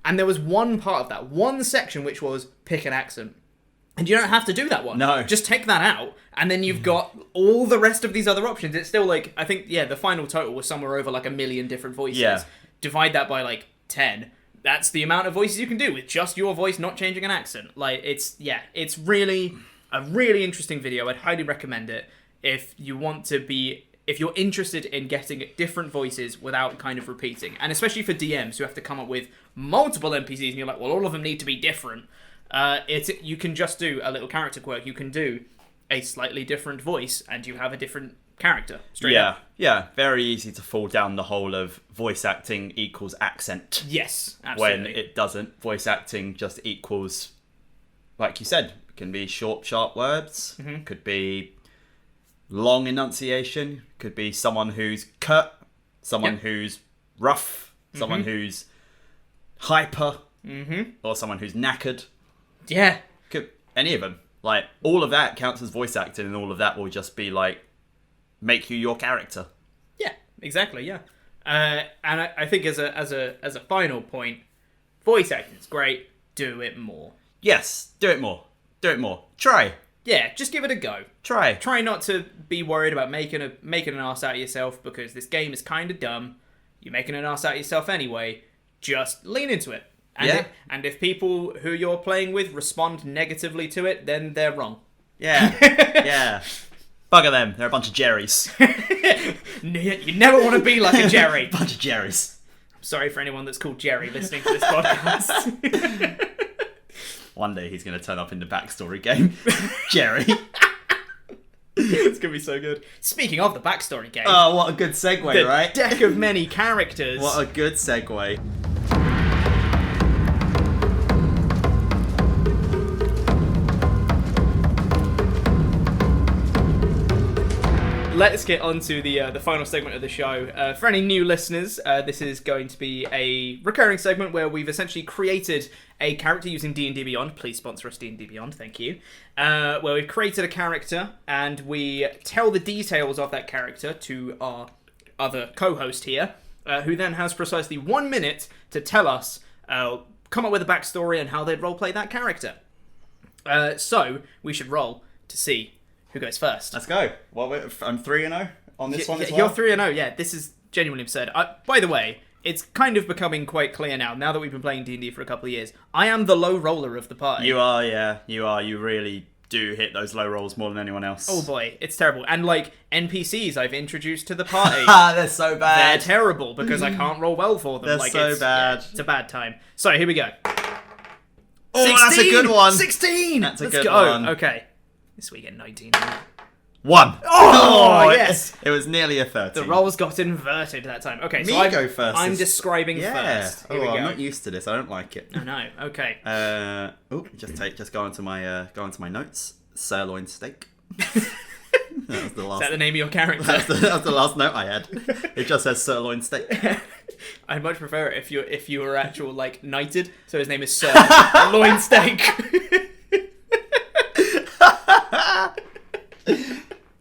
And there was one part of that, one section, which was pick an accent. And you don't have to do that one. No. Just take that out, and then you've got all the rest of these other options. It's still like, I think, the final total was somewhere over like 1 million different voices. Yeah. Divide that by like 10. That's the amount of voices you can do with just your voice, not changing an accent. Like, it's really a really interesting video. I'd highly recommend it if you're interested in getting different voices without kind of repeating. And especially for DMs who have to come up with multiple NPCs and you're like, well, all of them need to be different. You can just do a little character quirk. You can do a slightly different voice and you have a different character straight up. Yeah, very easy to fall down the hole of voice acting equals accent. Yes, absolutely. When it doesn't. Voice acting just equals, like you said, it can be short, sharp words. Mm-hmm. Could be long enunciation. Could be someone who's curt, someone who's rough, someone who's hyper, or someone who's knackered. Yeah. Could any of them. Like, all of that counts as voice acting, and all of that will just be like, make you your character. Yeah, exactly, yeah. And I think as a final point, voice acting is great, do it more. Yes, do it more. Do it more. Try. Yeah, just give it a go. Try. Try not to be worried about making an ass out of yourself, because this game is kind of dumb. You're making an ass out of yourself anyway. Just lean into it. And if people who you're playing with respond negatively to it, then they're wrong. Yeah. Yeah. Bugger them. They're a bunch of Jerrys. You never want to be like a Jerry. Bunch of Jerrys. I'm sorry for anyone that's called Jerry listening to this podcast. One day he's going to turn up in the Backstory game. Jerry. It's going to be so good. Speaking of the Backstory game. Oh, what a good segue, right? Deck of many characters. What a good segue. Let's get on to the final segment of the show. For any new listeners, this is going to be a recurring segment where we've essentially created a character using D&D Beyond. Please sponsor us, D&D Beyond, thank you. Where we've created a character and we tell the details of that character to our other co-host here, who then has precisely 1 minute to tell us, come up with a backstory and how they'd roleplay that character. So, we should roll to see who goes first. Let's go. Well, I'm 3-0 on this one as well. You're 3-0, yeah. This is genuinely absurd. By the way, it's kind of becoming quite clear now that we've been playing D&D for a couple of years. I am the low roller of the party. You are, yeah. You are. You really do hit those low rolls more than anyone else. Oh boy, it's terrible. And like, NPCs I've introduced to the party. They're so bad. They're terrible because I can't roll well for them. They're like, so bad. Yeah, it's a bad time. So, here we go. Oh, 16! that's a good one. 16! That's a Let's good go. one. Okay. This week at 19. 1. Oh, yes. It was nearly a 30. The rolls got inverted that time. Okay, so go first. I'm describing Yeah. first. Here we go. I'm not used to this. I don't like it. I know. Okay. Just go onto my notes. Sirloin steak. That was the last. Is that the name of your character? That was the last note I had. It just says sirloin steak. I'd much prefer it if you were actual like knighted. So his name is Sir Loin Steak.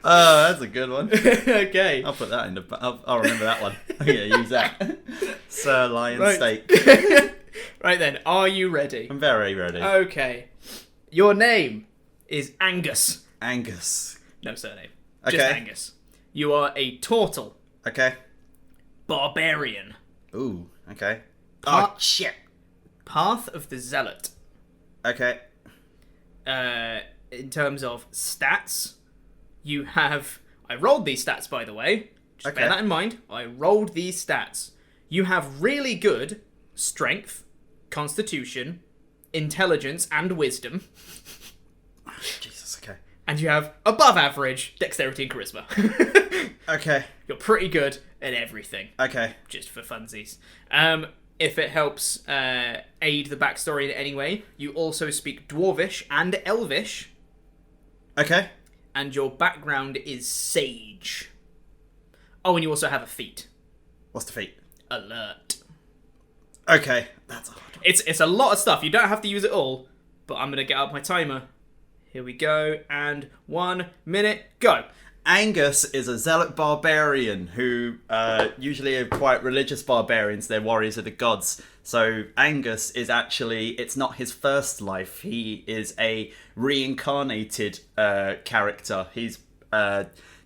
Oh, that's a good one. Okay. I'll put that in the. I'll remember that one. I'm gonna use that. Sirloin steak. Right then, are you ready? I'm very ready. Okay. Your name is Angus. Angus. No surname. Okay. Just Angus. You are a turtle. Okay. Barbarian. Ooh. Okay. Oh shit. Path of the Zealot. Okay. In terms of stats, you have... I rolled these stats, by the way. Just bear that in mind. I rolled these stats. You have really good strength, constitution, intelligence, and wisdom. Jesus, okay. And you have above average dexterity and charisma. Okay. You're pretty good at everything. Okay. Just for funsies. If it helps aid the backstory in any way, you also speak Dwarvish and Elvish. Okay. And your background is Sage. Oh, and you also have a feat. What's the feat? Alert. Okay. That's a hard one. It's a lot of stuff. You don't have to use it all, but I'm going to get up my timer. Here we go, and 1 minute, go. Angus is a zealot barbarian who usually are quite religious barbarians. They're warriors of the gods. So Angus is actually, it's not his first life. He is a reincarnated character. He's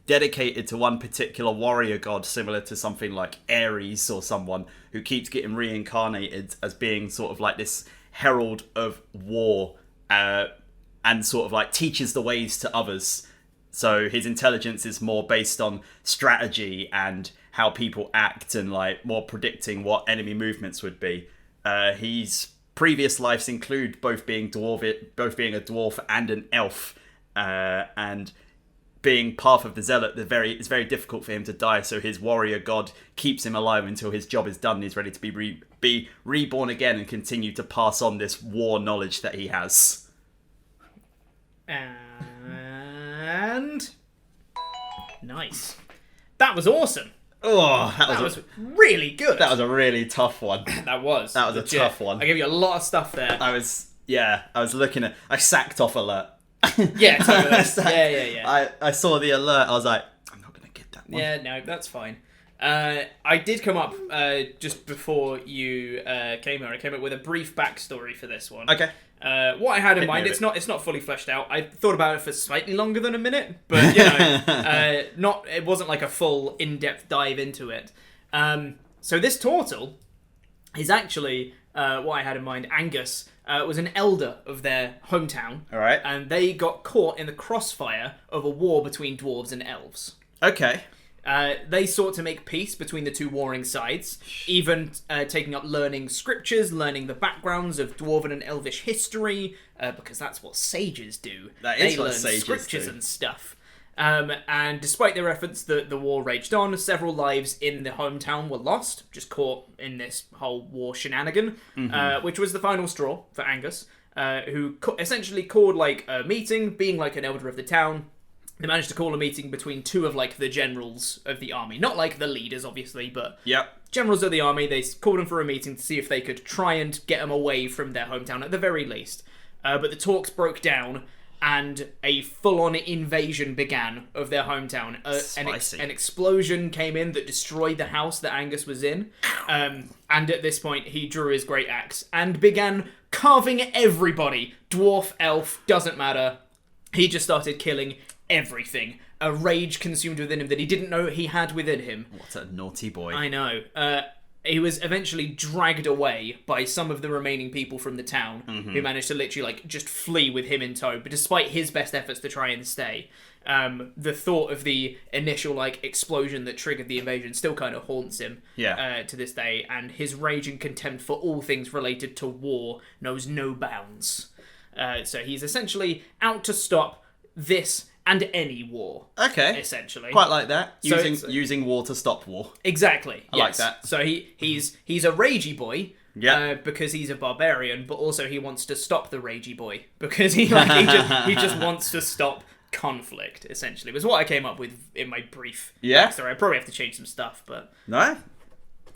dedicated to one particular warrior god, similar to something like Ares or someone who keeps getting reincarnated as being sort of like this herald of war and sort of like teaches the ways to others. So his intelligence is more based on strategy and how people act and like more predicting what enemy movements would be. His previous lives include both being a dwarf and an elf, and being Path of the Zealot. It's very difficult for him to die. So his warrior god keeps him alive until his job is done. And he's ready to be reborn again and continue to pass on this war knowledge that he has. And Nice. That was awesome. Oh, That was really good. That was a really tough one. That was legit. A tough one. I gave you a lot of stuff there. I was looking at. I sacked off alert. Yeah, totally. Yeah. I saw the alert. I was like, I'm not gonna get that one. Yeah, no, that's fine. I did come up just before you came here. I came up with a brief backstory for this one. Okay. What I had in mind, it's not fully fleshed out. I thought about it for slightly longer than a minute, but you know, it wasn't like a full in-depth dive into it. So this turtle is actually what I had in mind. Angus was an elder of their hometown. All right. And they got caught in the crossfire of a war between dwarves and elves. Okay. They sought to make peace between the two warring sides, even taking up learning scriptures, learning the backgrounds of dwarven and elvish history, because that's what sages do. They learn scriptures and stuff. And despite their efforts, the war raged on. Several lives in the hometown were lost, just caught in this whole war shenanigan, which was the final straw for Angus, who essentially called like a meeting, being like an elder of the town. They managed to call a meeting between two of, like, the generals of the army. Not, like, the leaders, obviously, but generals of the army. They called them for a meeting to see if they could try and get them away from their hometown, at the very least. But the talks broke down, and a full-on invasion began of their hometown. An explosion came in that destroyed the house that Angus was in. And at this point, he drew his great axe and began carving everybody. Dwarf, elf, doesn't matter. He just started killing everything. A rage consumed within him that he didn't know he had within him. What a naughty boy. I know. He was eventually dragged away by some of the remaining people from the town, who managed to literally, like, just flee with him in tow. But despite his best efforts to try and stay, the thought of the initial, like, explosion that triggered the invasion still kind of haunts him to this day. And his rage and contempt for all things related to war knows no bounds. So he's essentially out to stop this and any war. Okay. Essentially. Quite like that. Using war to stop war. Exactly. I like that. So he's a ragey boy. Yeah. Because he's a barbarian, but also he wants to stop the ragey boy because he just wants to stop conflict. Essentially, was what I came up with in my brief. Yeah. Sorry, I probably have to change some stuff, but no.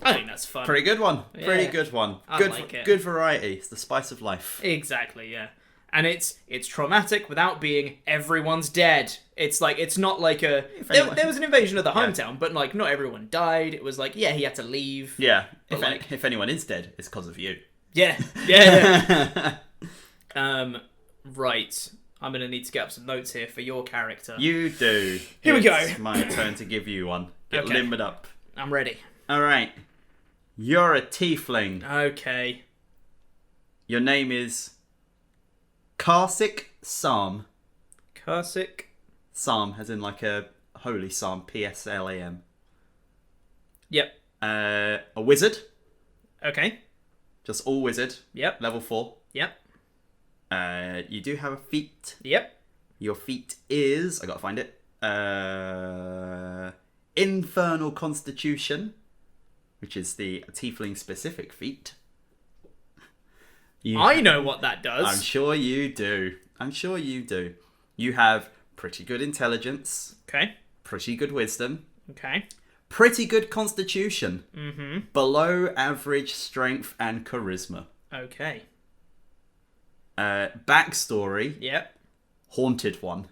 I think that's fun. Pretty good one. Yeah. Pretty good one. I like it. Good variety. It's the spice of life. Exactly. Yeah. And it's traumatic without being everyone's dead. It's like, it's not like there was an invasion of the hometown, but like not everyone died. It was like, yeah, he had to leave. Yeah. If anyone is dead, it's because of you. Yeah. Yeah. Right. I'm going to need to get up some notes here for your character. You do. Here we go. It's my turn to give you one. Get limbered up. I'm ready. All right. You're a tiefling. Okay. Your name is Karsic Psalm. Karsic? Psalm, as in like a holy psalm. Pslam. Yep. A wizard. Okay. Just all wizard. Yep. Level 4. Yep. You do have a feat. Yep. Your feat is... I gotta find it. Infernal Constitution, which is the tiefling specific feat. I know what that does. I'm sure you do. You have pretty good intelligence. Okay. Pretty good wisdom. Okay. Pretty good constitution. Mm-hmm. Below average strength and charisma. Okay. Backstory. Yep. Haunted one.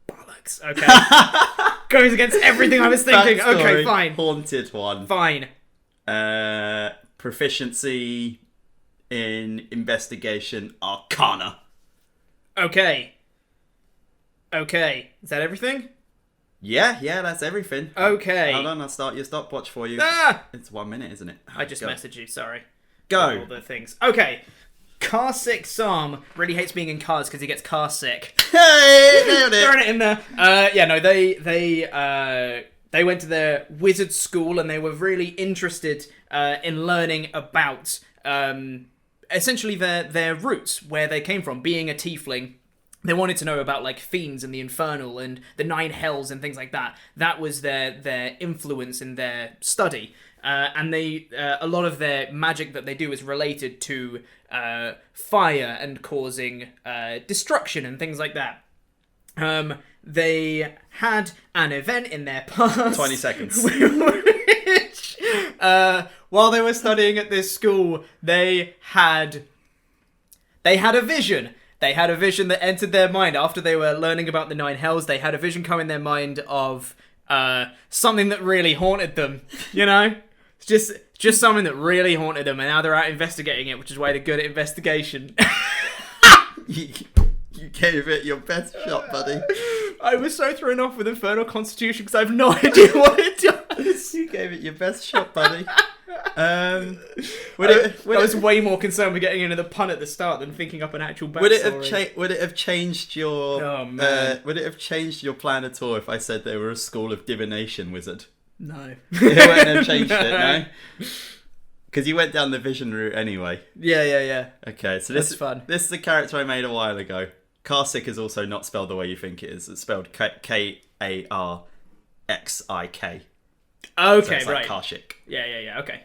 Bollocks. Okay. Goes against everything I was thinking. Backstory, okay, fine. Haunted one. Fine. Proficiency in investigation arcana. Okay. Is that everything? Yeah, that's everything. Okay. Hold on, I'll start your stopwatch for you. It's 1 minute, isn't it? I just messaged you, sorry. Go. All the things. Okay. Car sick Psalm really hates being in cars because he gets car sick. Hey, nailed it. Throwing it in there. They went to their wizard school and they were really interested in learning about essentially their roots, where they came from, being a tiefling. They wanted to know about like fiends and the infernal and the 9 hells and things like that. That was their influence in their study. And they a lot of their magic that they do is related to fire and causing destruction and things like that. They had an event in their past. 20 seconds. Which, while they were studying at this school, they had a vision. They had a vision that entered their mind after they were learning about the 9 hells. They had a vision come in their mind of something that really haunted them. You know, it's just something that really haunted them, and now they're out investigating it, which is why they're good at investigation. You gave it your best shot, buddy. I was so thrown off with Infernal Constitution because I have no idea what it does. You gave it your best shot, buddy. I was way more concerned with getting into the pun at the start than thinking up an actual backstory. Would it have changed your? Oh, man. Would it have changed your plan at all if I said they were a school of divination wizard? No. It wouldn't have changed it, no. Because you went down the vision route anyway. Yeah. Okay, so That's fun. This is the character I made a while ago. Karxik is also not spelled the way you think it is. It's spelled Karxik. Okay, So it's like right. Karxik. Yeah. Okay.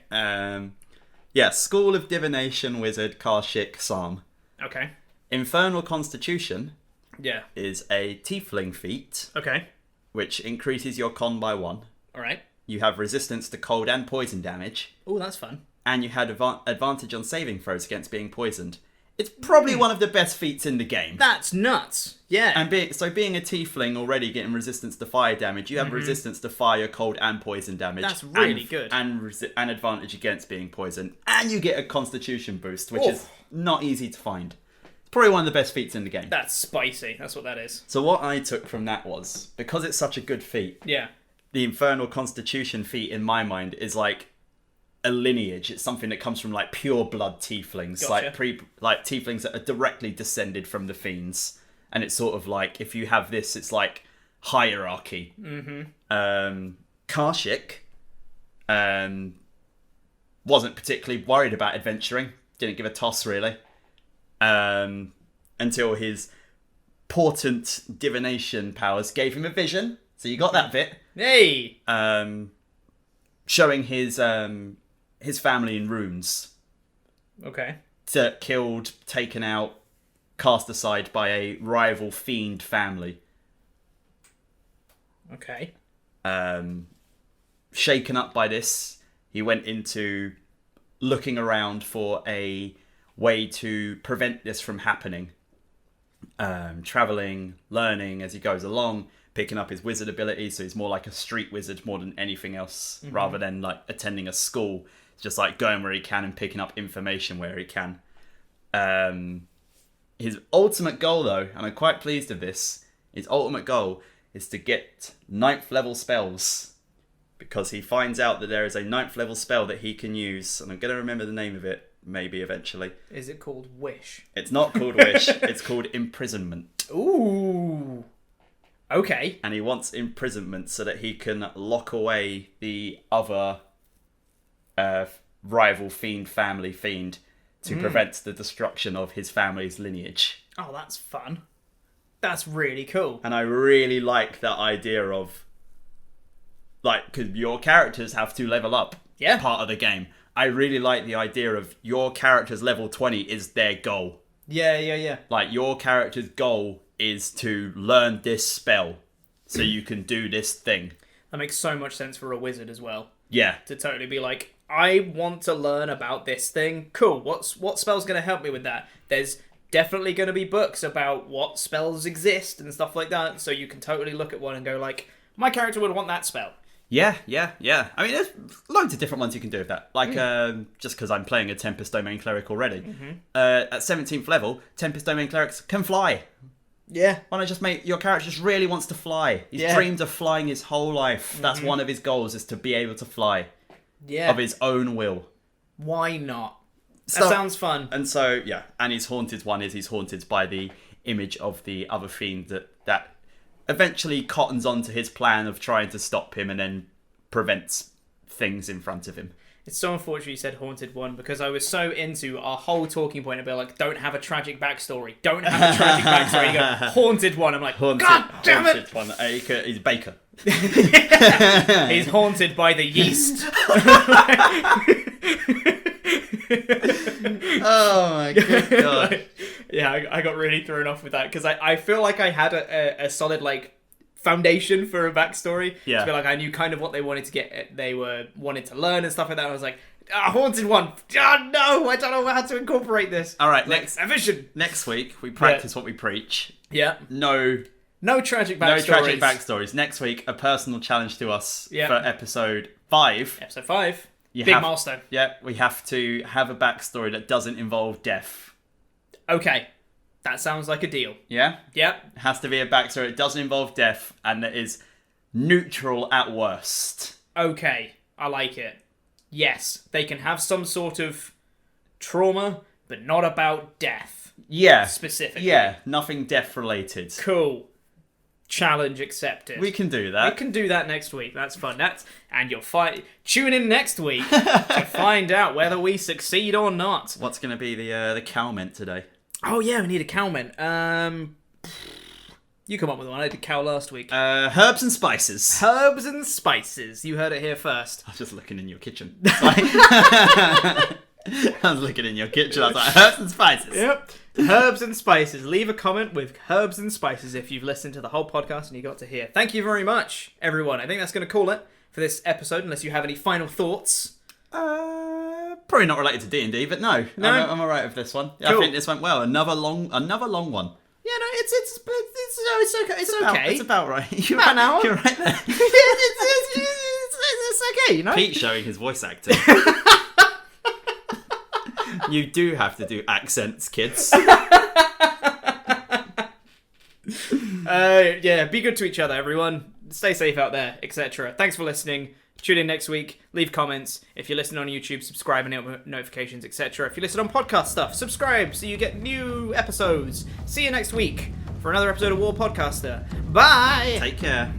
School of Divination Wizard Karxik Psalm. Okay. Infernal Constitution Yeah. is a tiefling feat, Okay. which increases your con by 1. All right. You have resistance to cold and poison damage, Oh, that's fun. and you had advantage on saving throws against being poisoned. It's probably one of the best feats in the game. That's nuts. Yeah. And being a tiefling already getting resistance to fire damage, you have resistance to fire, cold, and poison damage. That's really good. And advantage against being poisoned. And you get a constitution boost, which is not easy to find. It's probably one of the best feats in the game. That's spicy. That's what that is. So what I took from that was, because it's such a good feat, Yeah. the Infernal Constitution feat in my mind is like a lineage. It's something that comes from like pure blood tieflings, Gotcha. like tieflings that are directly descended from the fiends. And it's sort of like, if you have this, it's like hierarchy. Karxik wasn't particularly worried about adventuring. Didn't give a toss really, until his portent divination powers gave him a vision. So you got that bit. Hey. Showing his family in runes, Okay. taken out, cast aside by a rival fiend family. Okay. Shaken up by this, he went into looking around for a way to prevent this from happening. Traveling, learning as he goes along, picking up his wizard abilities, so he's more like a street wizard more than anything else, rather than like attending a school. It's just like going where he can and picking up information where he can. His ultimate goal, though, and I'm quite pleased with this, his ultimate goal is to get 9th level spells, because he finds out that there is a 9th level spell that he can use, and I'm going to remember the name of it, maybe eventually. Is it called Wish? It's not called Wish, it's called Imprisonment. Ooh. Okay. And he wants imprisonment so that he can lock away the other rival family fiend to prevent the destruction of his family's lineage. Oh, that's fun. That's really cool. And I really like that idea of, like, because your characters have to level up. Yeah. Part of the game. I really like the idea of your character's level 20 is their goal. Yeah. Like, your character's goal is to learn this spell so you can do this thing. That makes so much sense for a wizard as well. Yeah. To totally be like, I want to learn about this thing. Cool. What spell's going to help me with that? There's definitely going to be books about what spells exist and stuff like that, so you can totally look at one and go like, my character would want that spell. Yeah. I mean, there's loads of different ones you can do with that. Like, just because I'm playing a Tempest Domain Cleric already. At 17th level, Tempest Domain Clerics can fly. Yeah. Why not just make your character just really wants to fly? He's dreamed of flying his whole life. That's one of his goals, is to be able to fly. Yeah. Of his own will. Why not? That sounds fun. And so, yeah, and his haunted one is he's haunted by the image of the other fiend that eventually cottons onto his plan of trying to stop him and then prevents things in front of him. It's so unfortunate you said haunted one, because I was so into our whole talking point about like, don't have a tragic backstory. Don't have a tragic backstory. You go, haunted one. I'm like, God damn it! Haunted one. He's Baker. He's haunted by the yeast. Oh my good God. Yeah, I got really thrown off with that because I feel like I had a solid like foundation for a backstory. Yeah. To be like I knew kind of what they wanted to get, wanted to learn and stuff like that. And I was like, haunted one. Oh no, I don't know how to incorporate this. All right, like a vision. Next week we practice what we preach. Yeah. No tragic backstories. No tragic backstories. Next week, a personal challenge to us for episode 5. Episode 5. Big milestone. Yeah, we have to have a backstory that doesn't involve death. Okay. That sounds like a deal. Yeah? Yep. It has to be a backstory that doesn't involve death and that is neutral at worst. Okay. I like it. Yes. They can have some sort of trauma, but not about death. Yeah. Specifically. Yeah. Nothing death related. Cool. Challenge accepted. We can do that. We can do that next week. That's fun. And you'll tune in next week to find out whether we succeed or not. What's going to be the comment today? Oh yeah, we need a comment. You come up with one. I did cow last week. Herbs and spices. Herbs and spices. You heard it here first. I was just looking in your kitchen. I was looking in your kitchen. I was like, herbs and spices. Yep. Herbs and spices. Leave a comment with herbs and spices if you've listened to the whole podcast and you got to here. Thank you very much, everyone. I think that's going to call it for this episode, unless you have any final thoughts. Probably not related to D&D, but no. I'm alright with this one. Cool. I think this went well. Another long one. Yeah, no, it's okay. It's about right. About an hour. You're right there. it's okay, you know. Pete's showing his voice acting. You do have to do accents, kids. Yeah, be good to each other, everyone. Stay safe out there, etc. Thanks for listening. Tune in next week. Leave comments. If you listen on YouTube, subscribe and notifications, etc. If you listen on podcast stuff, subscribe so you get new episodes. See you next week for another episode of PodCaster. Bye! Take care.